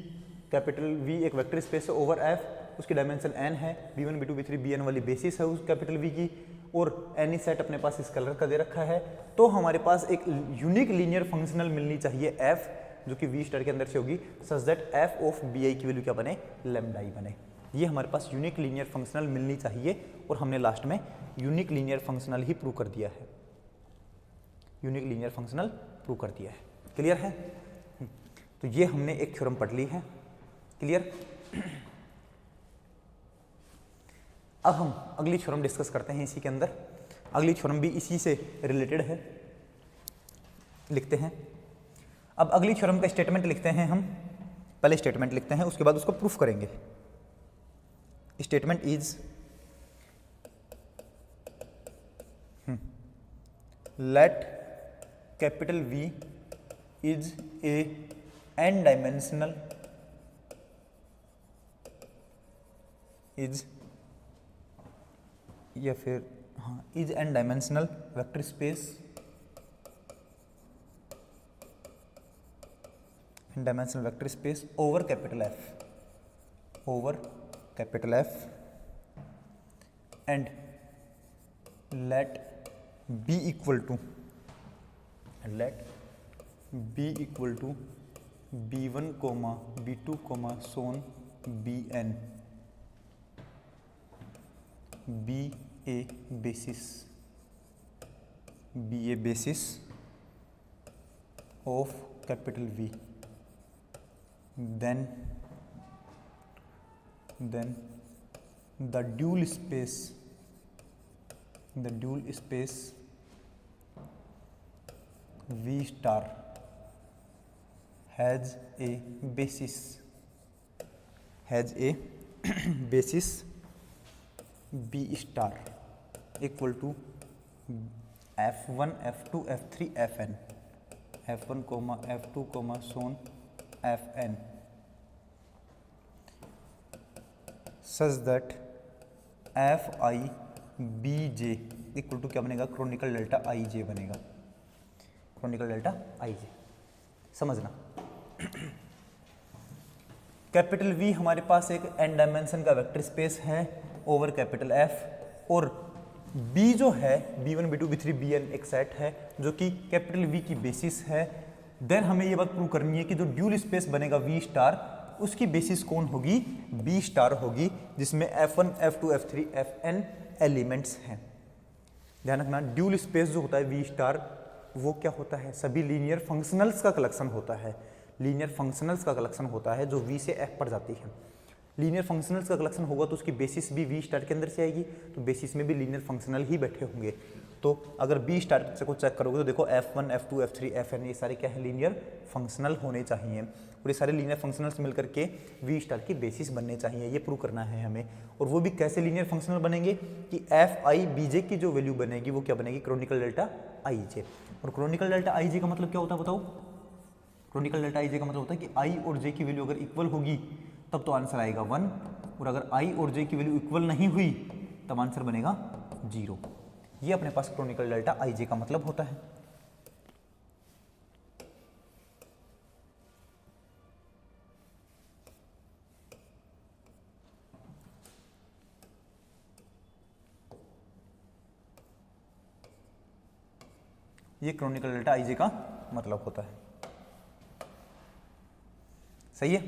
S1: कैपिटल V एक वेक्टर स्पेस है ओवर F, उसकी डायमेंशन n है, b1 b2 b3 bn वाली बेसिस है उस कैपिटल V की, और एनी सेट अपने पास इस कलर का दे रखा है। तो हमारे पास एक यूनिक लीनियर फंक्शनल मिलनी चाहिए f, जो कि V स्टार के अंदर से होगी, such that f of bi की वैल्यू क्या बने, लैम्डा आई बने। ये हमारे पास यूनिक लीनियर फंक्शनल मिलनी चाहिए, और हमने लास्ट में यूनिक लीनियर फंक्शनल ही प्रूव कर दिया है, यूनिक लीनियर फंक्शनल प्रूव कर दिया है। क्लियर है। तो ये हमने एक थ्योरम पढ़ ली है। क्लियर। अब हम अगली थ्योरम डिस्कस करते हैं इसी के अंदर। अगली थ्योरम भी इसी से रिलेटेड है, लिखते हैं। अब अगली थ्योरम का स्टेटमेंट लिखते हैं हम, पहले स्टेटमेंट लिखते हैं, उसके बाद उसको प्रूफ करेंगे। Statement is let capital V is a n dimensional is, या फिर हाँ, is n dimensional vector space, n dimensional vector space over capital F and let B equal to b1 b2 so on bn be a basis of capital V, then the dual space V star has a basis B star equal to F1 F2 F3 Fn, F1 F2 so on Fn, such that Fi Bj equal to क्या बनेगा, Kronecker delta Ij बनेगा, Kronecker delta Ij। समझना। Capital V हमारे पास एक n dimension का vector space है over capital F, और बी जो है b1 b2 b3 bn एक सेट है जो कि कैपिटल वी की बेसिस है। देन हमें ये बात प्रूव करनी है कि जो ड्यूल स्पेस बनेगा वी स्टार उसकी बेसिस कौन होगी, बी स्टार होगी, जिसमें f1 f2 f3 fn elements हैं। ध्यान रखना ड्यूल स्पेस जो होता है वी स्टार वो क्या होता है, सभी लीनियर फंक्शनल्स का कलेक्शन होता है, लीनियर फंक्शनल्स का कलेक्शन होता है जो वी से एफ पर जाती है। लीनियर फंक्शनल्स का कलेक्शन होगा तो उसकी बेसिस भी वी स्टार के अंदर से आएगी, तो बेसिस में भी लीनियर फंक्शनल ही बैठे होंगे। तो अगर बी स्टार से को चेक करोगे तो देखो f1 f2 f3 fn ये सारे क्या है, लीनियर फंक्शनल होने चाहिए, और ये सारे लीनियर फंक्शनल्स मिलकर के वी स्टार की बेसिस बनने चाहिए, ये प्रूव करना है हमें। और वो भी कैसे लीनियर फंक्शनल बनेंगे कि एफ आई बी जे की जो वैल्यू बनेगी वो क्या बनेगी, क्रोनिकल डेल्टा आई जे। और क्रोनिकल डेल्टा आई जे का मतलब क्या होता है बताओ, क्रोनिकल डेल्टा आई जे का मतलब होता है कि आई और जे की वैल्यू अगर इक्वल होगी तब तो आंसर आएगा 1, और अगर आई और जे की वैल्यू इक्वल नहीं हुई तब आंसर बनेगा 0। ये अपने पास क्रोनिकल डेल्टा आई जे का मतलब होता है। ये क्रोनिकल डेल्टा आई जे का मतलब होता है, सही है,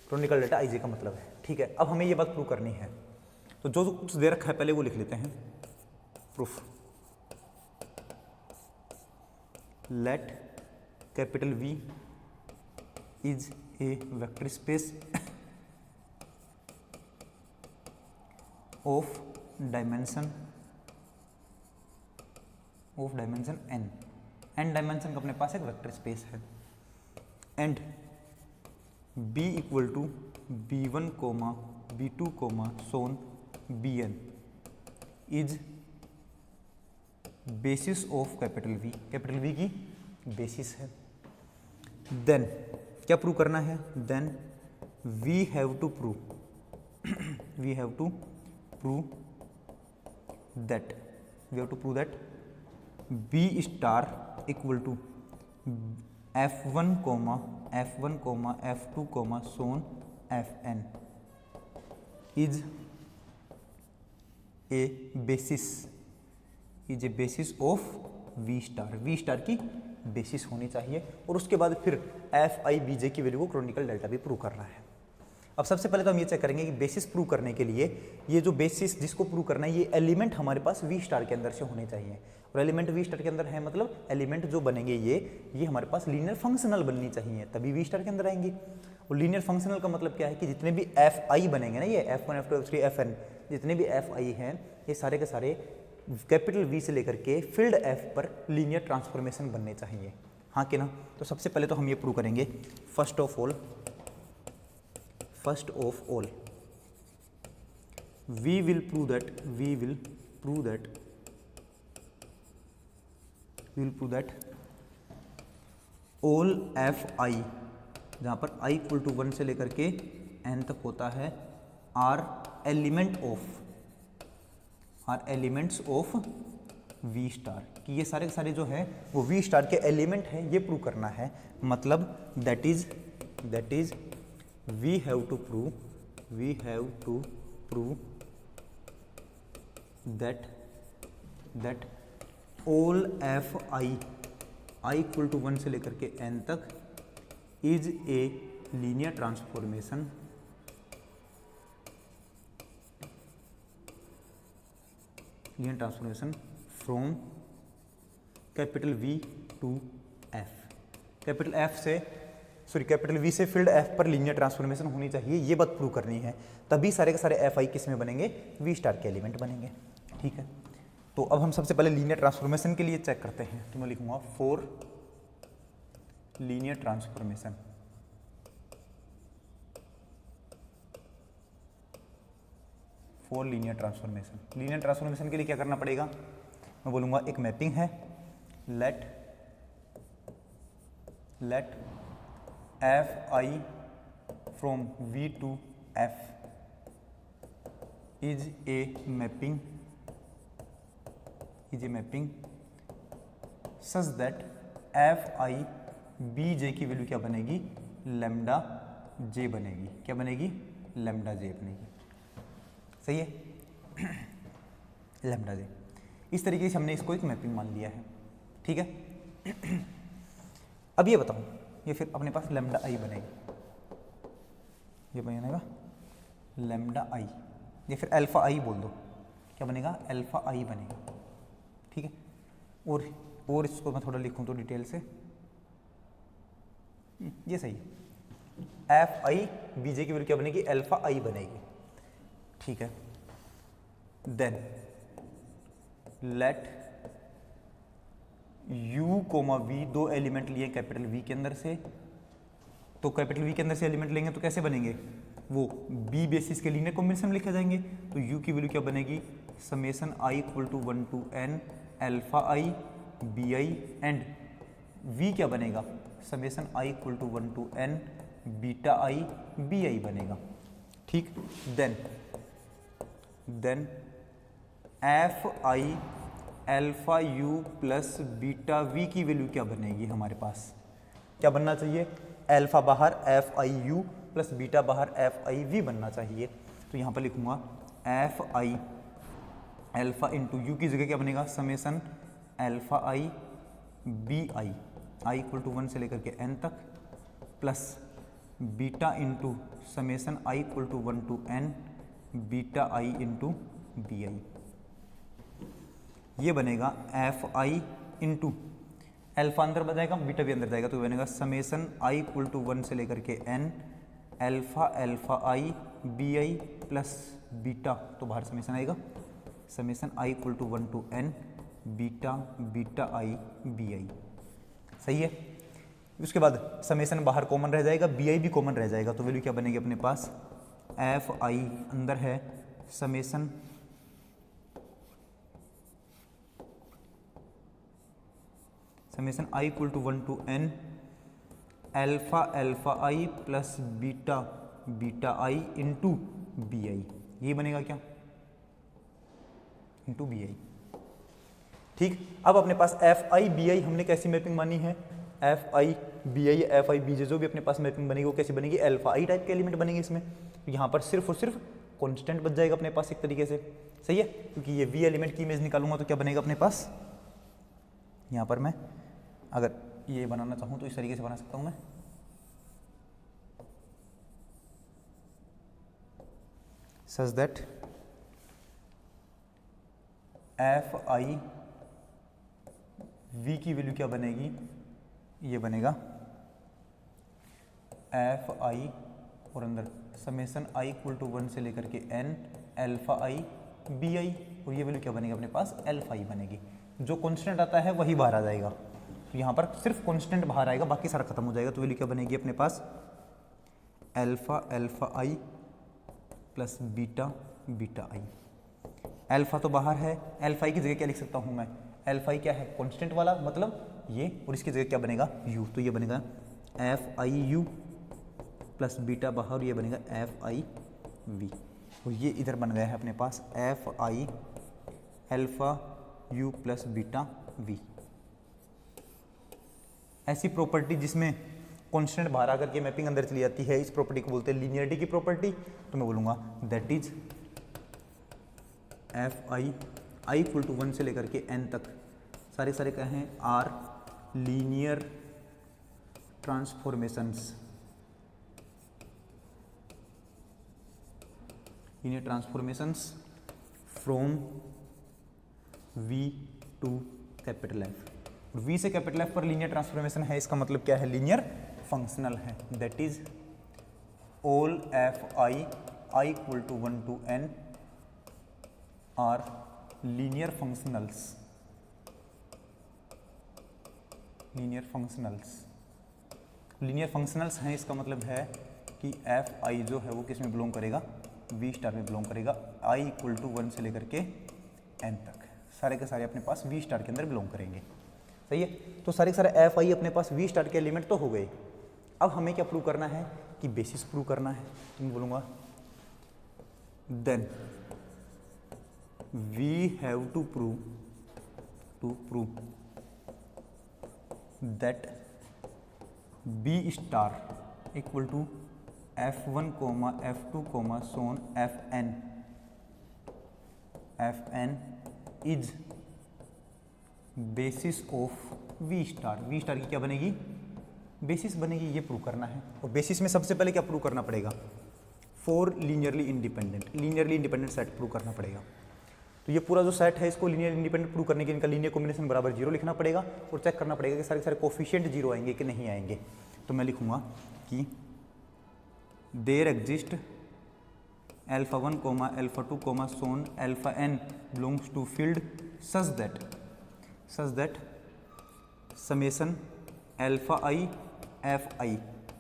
S1: क्रोनिकल डेल्टा आई जे का मतलब है। ठीक है, अब हमें ये बात प्रूव करनी है, तो जो कुछ दे रखा है पहले वो लिख लेते हैं। Proof, let capital V is a vector space of dimension n dimension का अपने पास एक वेक्टर स्पेस है, and b equal to b1 comma b2 comma so on bn is basis of capital V की बेसिस है। देन क्या prove करना है, then we have to prove that B star equal to f1 comma f2 comma so on fn is a basis of V star की basis होनी चाहिए, और उसके बाद फिर एफ आई बी जे की वैल्यू को क्रोनिकल डेल्टा भी प्रूव करना है। अब सबसे पहले तो हम ये चेक करेंगे कि बेसिस प्रूव करने के लिए ये जो बेसिस जिसको प्रूव करना है ये एलिमेंट हमारे पास वी स्टार के अंदर से होने चाहिए, और एलिमेंट वी स्टार के अंदर है मतलब एलिमेंट जो बनेंगे ये हमारे पास लीनियर फंक्शनल बननी चाहिए तभी वी स्टार के अंदर आएंगे। और लीनियर फंक्शनल का मतलब क्या है कि जितने भी एफ आई बनेंगे ना, ये f1 f2 f3 fn जितने भी एफ आई हैं ये सारे के सारे कैपिटल वी से लेकर के फिल्ड एफ पर लीनियर ट्रांसफॉर्मेशन बनने चाहिए, हाँ कि ना। तो सबसे पहले तो हम ये प्रूव करेंगे, first of all we will prove that all F I जहाँ पर i इक्वल टू 1 से लेकर के n तक होता है are elements of V star, कि ये सारे के सारे जो है वो वी स्टार के एलिमेंट हैं, ये प्रूव करना है। मतलब that is we have to prove that all f i equal to 1 से लेकर के n तक is a linear transformation from capital V to F. Capital V से फील्ड एफ पर लीनियर ट्रांसफॉर्मेशन होनी चाहिए, ये बात प्रूव करनी है, तभी सारे के सारे एफ आई किस में बनेंगे, वी स्टार के एलिमेंट बनेंगे। ठीक है, तो अब हम सबसे पहले लीनियर ट्रांसफॉर्मेशन के लिए चेक करते हैं, तो मैं लिखूंगा for linear transformation. Linear transformation के लिए क्या करना पड़ेगा, मैं बोलूँगा एक मैपिंग है, let f i from V to F is a mapping such that f I B J की वैल्यू क्या बनेगी, लैम्डा जे बनेगी। क्या बनेगी? लैम्डा जे बनेगी। सही है। लैम्डा जे। इस तरीके से हमने इसको एक मैपिंग मान लिया है। ठीक है। अब ये बताओ, ये फिर अपने पास लैम्डा आई बनेगी, ये बनेगा लैम्डा आई, या फिर अल्फा आई बोल दो। क्या बनेगा? अल्फा आई बनेगा। ठीक है। और इसको मैं थोड़ा लिखूं तो डिटेल से, ये सही है। एफ आई बी जे की वैल्यू क्या बनेगी? अल्फा आई बनेगी। ठीक है। Then let u comma v, दो एलिमेंट लिए कैपिटल V के अंदर से, तो कैपिटल V के अंदर से एलिमेंट लेंगे तो कैसे बनेंगे? वो B बेसिस के लीनियर कॉम्बिनेशन में लिखे जाएंगे। तो u की वैल्यू क्या बनेगी? Summation i equal to 1 to n alpha I B i, and v क्या बनेगा? Summation i equal to 1 to n beta i B i बनेगा। ठीक। Then f I alpha you plus beta we की value क्या बनेगी? हमारे पास क्या बनना चाहिए? अल्फा बाहर f i u plus beta बाहर एफ आई वी बनना चाहिए। तो यहाँ पर लिखूंगा एफ आई अल्फा इंटू यू की जगह क्या बनेगा? Summation alpha I B i, i equal to 1 से लेकर के n तक, plus beta into summation i equal to 1 to n beta I into b i. ये बनेगा एफ आई इंटू अल्फा अंदर बजाएगा, बीटा भी अंदर जाएगा, तो बनेगा समेशन आई इक्वल टू 1 से लेकर के n alpha alpha I B I plus beta, तो बाहर समेशन आएगा, summation i equal to 1 to n beta beta i B i. सही है। उसके बाद समेशन बाहर कॉमन रह जाएगा, बी आई भी कॉमन रह जाएगा, तो वैल्यू क्या बनेगी अपने पास? एफ आई अंदर है summation i equal to 1 to n alpha alpha I plus beta beta I into b i. ये बनेगा क्या? Into b i. ठीक। अब अपने पास एफ आई बी आई हमने कैसी मैपिंग मानी है? F I B i f I B j जो भी अपने पास मैपिंग बनेगी वो कैसी बनेगी? अल्फा आई टाइप के एलिमेंट बनेंगे इसमें। तो यहाँ पर सिर्फ और सिर्फ कांस्टेंट बच जाएगा अपने पास एक तरीके से। सही है। क्योंकि ये वी एलिमेंट की इमेज निकालूंगा तो क्या बनेगा अपने पास? यहाँ पर मैं अगर ये बनाना चाहूँ तो इस तरीके से बना सकता हूँ मैं, such that f i v की वैल्यू क्या बनेगी? ये बनेगा एफ आई और अंदर समेशन आई इक्वल टू 1 से लेकर के n alpha I B i, और ये वैल्यू क्या बनेगी अपने पास? अल्फा आई बनेगी। जो कांस्टेंट आता है वही बाहर आ जाएगा, तो यहाँ पर सिर्फ कांस्टेंट बाहर आएगा, बाकी सारा खत्म हो जाएगा। तो वैल्यू क्या बनेगी अपने पास? अल्फा अल्फा आई प्लस बीटा बीटा आई। अल्फा तो बाहर है, अल्फा आई की जगह क्या लिख सकता हूँ मैं? अल्फा आई क्या है? कांस्टेंट वाला, मतलब ये, और इसकी जगह क्या बनेगा? यू। तो ये बनेगा F i u plus beta बाहर, और ये बनेगा एफ आई वी, और ये इधर बन गया है अपने पास F I alpha you plus beta V. ऐसी प्रॉपर्टी जिसमें कांस्टेंट बाहर आकर के मैपिंग अंदर चली जाती है, इस प्रॉपर्टी को बोलते हैं लीनियरिटी की प्रॉपर्टी। तो मैं बोलूँगा that is f i i equal to 1 से लेकर के n तक सारे क्या हैं? Are linear transformations, linear transformations from V to capital F। V से कैपिटल F पर लीनियर ट्रांसफॉर्मेशन है, इसका मतलब क्या है? लीनियर फंक्शनल है। That is all f i i equal to 1 to n are linear functionals, linear functionals, linear functionals हैं, इसका मतलब है कि एफ आई जो है वो किस में बिलोंग करेगा? वी स्टार में बिलोंग करेगा। आई इक्वल टू 1 से लेकर के n तक सारे के सारे अपने पास वी स्टार के अंदर बिलोंग करेंगे। सही है। तो सारे के सारे एफ आई अपने पास वी स्टार के एलिमेंट तो हो गए। अब हमें क्या प्रूव करना है? कि बेसिस प्रूव करना है। तो मैं बोलूँगा then we have to prove that B star equal to F1 comma F2 comma so on Fn is basis of V star. V star की क्या बनेगी, बेसिस बनेगी, ये प्रूव करना है। और बेसिस में सबसे पहले क्या प्रूव करना पड़ेगा, for linearly independent set prove करना पड़ेगा। तो ये पूरा जो सेट है इसको लीनियर इंडिपेंडेंट प्रूव करने के इनका लीनियर कॉम्बिनेशन बराबर 0 लिखना पड़ेगा और चेक करना पड़ेगा कि सारे सारे कोफिशिएंट 0 आएंगे कि नहीं आएंगे। तो मैं लिखूंगा कि there exist α1 comma α2 comma so n belongs to field such that summation i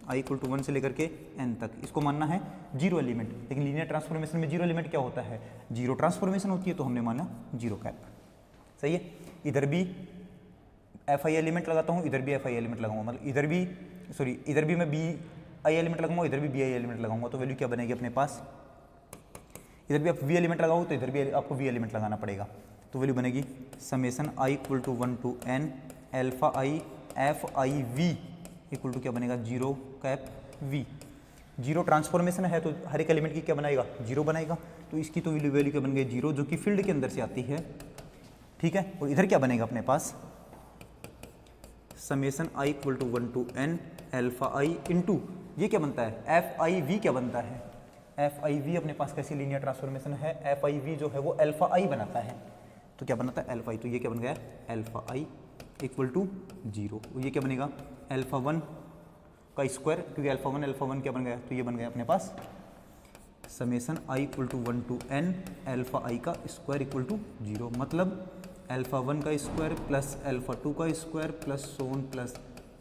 S1: i equal to 1 से लेकर के n तक, इसको मानना है 0 एलिमेंट। लेकिन लीनियर ट्रांसफॉर्मेशन में 0 एलिमेंट क्या होता है, 0 ट्रांसफॉर्मेशन होती है, तो हमने माना 0 कैप। सही है। इधर भी fi एलिमेंट लगाता हूँ, इधर भी fi एलिमेंट लगाऊंगा, मतलब इधर भी मैं bi एलिमेंट लगाऊंगा, इधर भी bi एलिमेंट लगाऊंगा, तो वैल्यू क्या बनेगी अपने पास, इधर भी आप v एलिमेंट लगाओ तो इधर भी आपको v एलिमेंट लगाना पड़ेगा। तो वैल्यू बनेगी summation i equal to 1 to n i fi v equal to क्या बनेगा 0 कैप v। 0 ट्रांसफॉर्मेशन है तो हर एक एलिमेंट की क्या बनाएगा 0 बनाएगा, तो इसकी तो वैल्यू क्या बन गई 0, जो कि फील्ड के अंदर से आती है। ठीक है। और इधर क्या बनेगा अपने पास summation i equal to 1 to n i into ये क्या बनता है fiv क्या बनता है, fiv अपने पास कैसी लीनियर ट्रांसफॉर्मेशन है, fiv जो है वो i बनाता है, तो क्या बनाता है i, तो ये क्या बन गया i इक्वल टू 0। ये क्या बनेगा α1 का स्क्वायर, क्योंकि α1 क्या बन गया, तो ये बन गया अपने पास summation i equal to 1 to n i का स्क्वायर इक्वल टू 0, मतलब α1 का स्क्वायर प्लस α2 का स्क्वायर प्लस सोन प्लस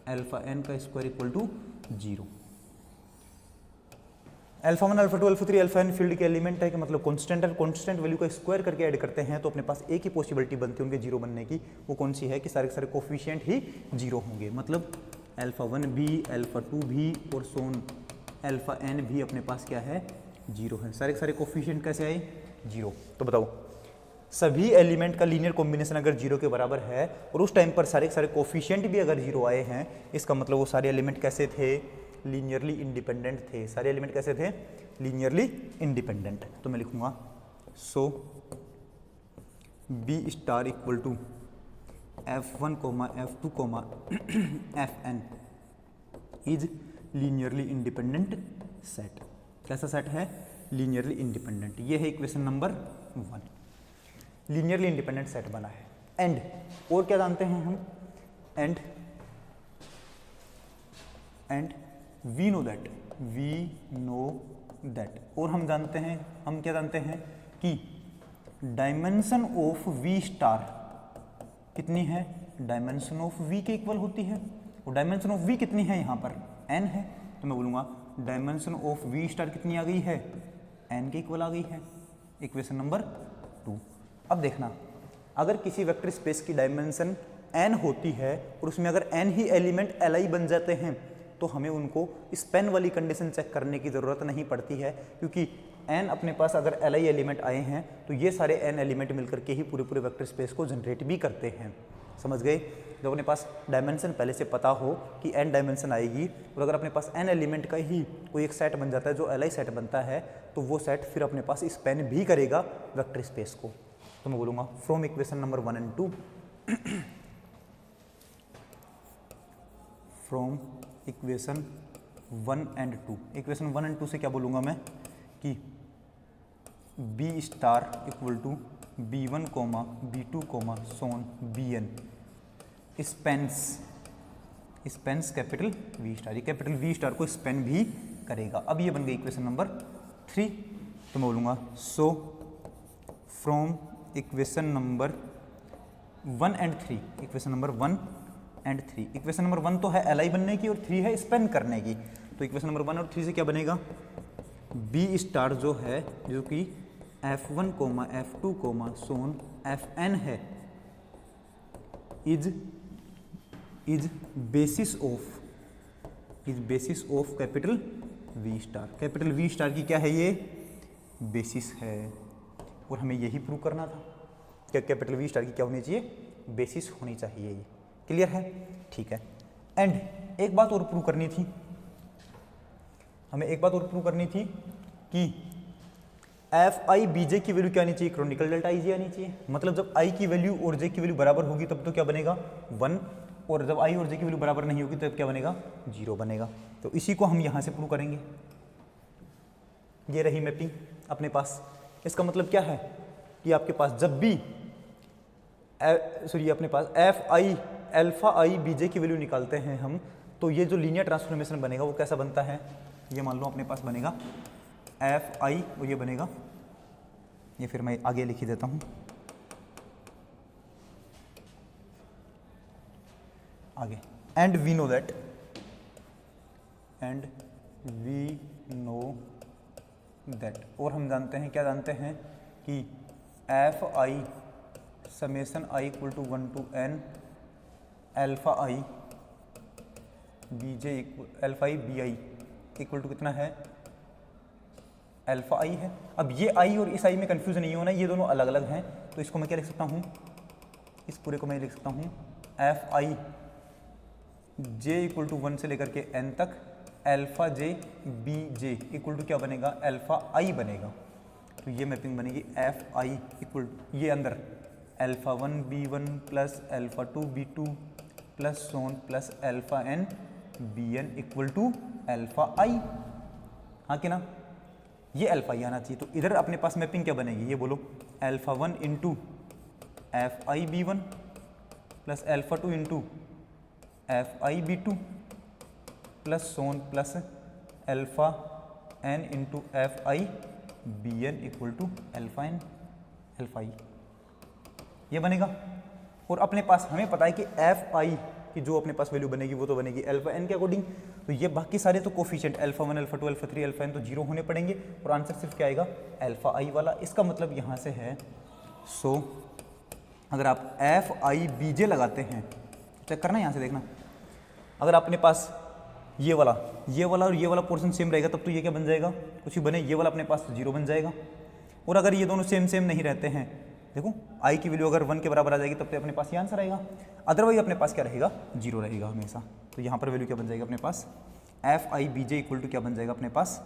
S1: n का square equal to 0। α1 α2 α3 n field के एलिमेंट है कि मतलब कांस्टेंट है, कांस्टेंट वैल्यू का स्क्वायर करके ऐड करते हैं तो अपने पास एक ही पॉसिबिलिटी बनती है उनके 0 बनने की, वो कौन सी है कि सारे के सारे कोफिशिएंट ही 0 होंगे, मतलब α1 भी α2 भी और सोन n भी अपने पास क्या है 0 है। सारे के सारे कोफिशिएंट कैसे आए 0। तो बताओ सभी एलिमेंट का लीनियर कॉम्बिनेशन अगर 0 के बराबर है और उस टाइम पर सारे के सारे कोफिशिएंट भी अगर 0 आए हैं, इसका मतलब वो सारे एलिमेंट कैसे थे, लीनियरली इंडिपेंडेंट थे। सारे एलिमेंट कैसे थे, लीनियरली इंडिपेंडेंट। तो मैं लिखूंगा so B star equal to f1 comma f2 comma fn is linearly independent set. कैसा सेट है, लीनियरली इंडिपेंडेंट। ये है equation number 1, linearly independent set बना है। एंड और क्या जानते हैं हम, एंड वी नो दैट और हम जानते हैं, हम क्या जानते हैं कि डायमेंशन ऑफ वी स्टार कितनी है, डायमेंशन ऑफ वी के इक्वल होती है। और डायमेंशन ऑफ वी कितनी है, यहाँ पर n है, तो मैं बोलूँगा डायमेंशन ऑफ वी स्टार कितनी आ गई है, n के इक्वल आ गई है, इक्वेशन नंबर 2। अब देखना, अगर किसी वेक्टर स्पेस की डायमेंशन n होती है और उसमें अगर n ही एलिमेंट li बन जाते हैं तो हमें उनको स्पेन वाली कंडीशन चेक करने की ज़रूरत नहीं पड़ती है, क्योंकि n अपने पास अगर li एलिमेंट आए हैं तो ये सारे n एलिमेंट मिलकर के ही पूरे पूरे वेक्टर स्पेस को जनरेट भी करते हैं। समझ गए। जब अपने पास डायमेंशन पहले से पता हो कि n डायमेंशन आएगी और अगर अपने पास n एलिमेंट का ही कोई एक सेट बन जाता है जो li सेट बनता है, तो वो सेट फिर अपने पास स्पेन भी करेगा वेक्टर स्पेस को। तो मैं बोलूँगा from equation number 1 and 2 from equation 1 and 2, equation 1 and 2 से क्या बोलूँगा मैं कि b star equal to b1 comma b2 comma so on bn spans capital V star. ये कैपिटल वी स्टार को स्पेन भी करेगा। अब ये बन गई इक्वेशन नंबर 3। तो मैं बोलूँगा so from equation number 1 and 3, equation number 1 and 3, equation number 1 तो है li बनने की और 3 है स्पेन करने की। तो इक्वेशन नंबर 1 और 3 से क्या बनेगा, बी स्टार जो है जो कि f1 comma f2 comma so on fn है is basis of capital V star. Capital V star की क्या है, ये बेसिस है और हमें यही प्रूव करना था कि कैपिटल वी स्टार की क्या होनी चाहिए, बेसिस होनी चाहिए। ये क्लियर है, ठीक है। एंड एक बात और प्रूव करनी थी हमें एक बात और प्रूव करनी थी कि एफ आई बी जे की वैल्यू क्या आनी चाहिए, क्रोनिकल डेल्टा आई जे आनी चाहिए। मतलब जब आई की वैल्यू और जे की वैल्यू बराबर होगी तब तो क्या बनेगा 1, और जब आई और जे की वैल्यू बराबर नहीं होगी तब क्या बनेगा 0 बनेगा। तो इसी को हम यहाँ से प्रूव करेंगे। ये रही मैपिंग अपने पास। इसका मतलब क्या है कि आपके पास जब भी अपने पास एफ आई अल्फा आई बी जे की वैल्यू निकालते हैं हम, तो ये जो लीनियर ट्रांसफॉर्मेशन बनेगा वो कैसा बनता है, ये मान लो अपने पास बनेगा एफ आई, और ये बनेगा, ये फिर मैं आगे लिख ही देता हूँ आगे। And we know that, and we know that, और हम जानते हैं, क्या जानते हैं कि f i summation I equal to 1 to n alpha I B j alpha I B i equal to कितना है, अल्फा आई है। अब ये आई और इस आई में कंफ्यूजन नहीं होना, ये दोनों अलग अलग हैं, तो इसको मैं क्या लिख सकता हूँ, इस पूरे को मैं लिख सकता हूँ f i j equal to 1 से लेकर के n तक alpha j b J equal to क्या बनेगा, अल्फा आई बनेगा। तो ये मैपिंग बनेगी एफ आई इक्वल, ये अंदर alpha 1 b1 plus alpha 2 b2 plus Son plus alpha n bn equal to alpha I, हाँ कि ना, ये अल्फा आई आना चाहिए। तो इधर अपने पास मैपिंग क्या बनेगी, ये बोलो, alpha 1 into F I B one plus alpha 2 into F I B two plus Son plus alpha N into F I B N equal to alpha N alpha I, ये बनेगा। और अपने पास हमें पता है कि एफ आई की जो अपने पास वैल्यू बनेगी वो तो बनेगी अल्फा एन के अकॉर्डिंग। तो ये बाकी सारे तो coefficient alpha 1 alpha 2 alpha 3 alpha n तो 0 होने पड़ेंगे, और आंसर सिर्फ क्या आएगा, अल्फा आई वाला। इसका मतलब यहाँ से है, सो अगर आप एफ आई बी जे लगाते हैं, चेक करना यहाँ से देखना, अगर अपने पास ये वाला और ये वाला पोर्शन सेम रहेगा तब तो ये क्या बन जाएगा, कुछ भी बने, ये वाला अपने पास 0 बन जाएगा। और अगर ये दोनों सेम नहीं रहते हैं, देखो आई की वैल्यू अगर 1 के बराबर आ जाएगी तब तो अपने पास ये आंसर आएगा, अदरवाइज अपने पास क्या रहेगा, 0 रहेगा हमेशा। तो यहाँ पर वैल्यू क्या बन जाएगा अपने पास, F I B J equal to क्या बन जाएगा अपने पास,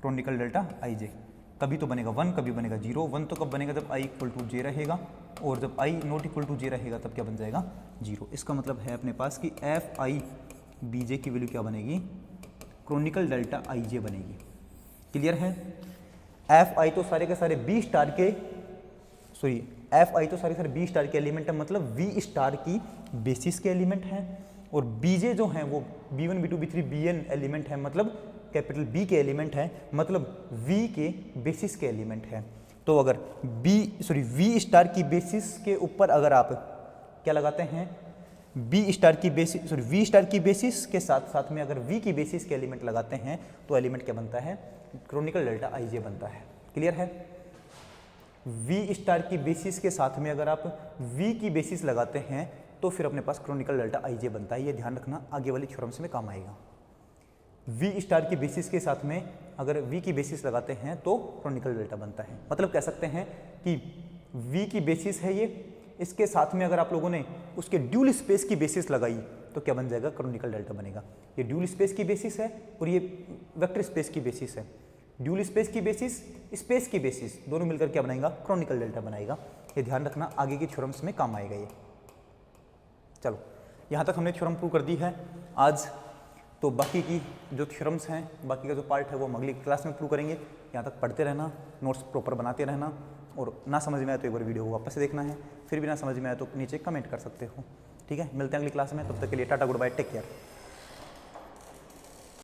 S1: क्रोनिकल डेल्टा आई जे। कभी तो बनेगा 1, कभी बनेगा 0। 1 तो कब बनेगा, जब आई इक्वल टू जे रहेगा, और जब आई नॉट इक्वल टू जे रहेगा तब क्या बन जाएगा 0। इसका मतलब है अपने पास कि एफ आई बी जे की वैल्यू क्या बनेगी, क्रोनिकल डेल्टा आई जे बनेगी। क्लियर है। एफ आई तो सारे के सारे बी स्टार के, सॉरी एफ आई तो सारे के सारे बी स्टार के एलिमेंट है, मतलब वी स्टार की बेसिस के एलिमेंट हैं, और बीजे जो हैं वो B1 B2 B3 Bn element है, मतलब कैपिटल बी के एलिमेंट है, मतलब वी के बेसिस के एलिमेंट है। तो अगर वी स्टार की बेसिस के ऊपर अगर आप क्या लगाते हैं, वी स्टार की बेसिस के साथ साथ में अगर वी की बेसिस के एलिमेंट लगाते हैं तो एलिमेंट क्या बनता है, क्रोनिकल डेल्टा आई जे बनता है। क्लियर है। वी स्टार की बेसिस के साथ में अगर आप वी की बेसिस लगाते हैं तो फिर अपने पास क्रोनिकल डेल्टा आई जे बनता है। ये ध्यान रखना, आगे वाली थ्योरम्स में काम आएगा। वी स्टार की बेसिस के साथ में अगर वी की बेसिस लगाते हैं तो क्रोनिकल डेल्टा बनता है। मतलब कह सकते हैं कि वी की बेसिस है ये, इसके साथ में अगर आप लोगों ने उसके ड्यूल स्पेस की बेसिस लगाई तो क्या बन जाएगा, क्रोनिकल डेल्टा बनेगा। ये ड्यूल स्पेस की बेसिस है और ये वेक्टर स्पेस की बेसिस है। ड्यूल स्पेस की बेसिस, स्पेस की बेसिस, दोनों मिलकर क्या बनाएगा, क्रोनिकल डेल्टा बनाएगा। ये ध्यान रखना, आगे की थ्योरम्स में काम आएगा ये। चलो यहाँ तक हमने थ्योरम प्रूव कर दी है आज। तो बाकी की जो थ्योरम्स हैं, बाकी का जो पार्ट है वो हम अगली क्लास में प्रूव करेंगे। यहाँ तक पढ़ते रहना, नोट्स प्रॉपर बनाते रहना, और ना समझ में आए तो एक बार वीडियो को वापस से देखना है, फिर भी ना समझ में आए तो नीचे कमेंट कर सकते हो। ठीक है, मिलते हैं अगली क्लास में, तब तक के लिए tata, good bye, take care.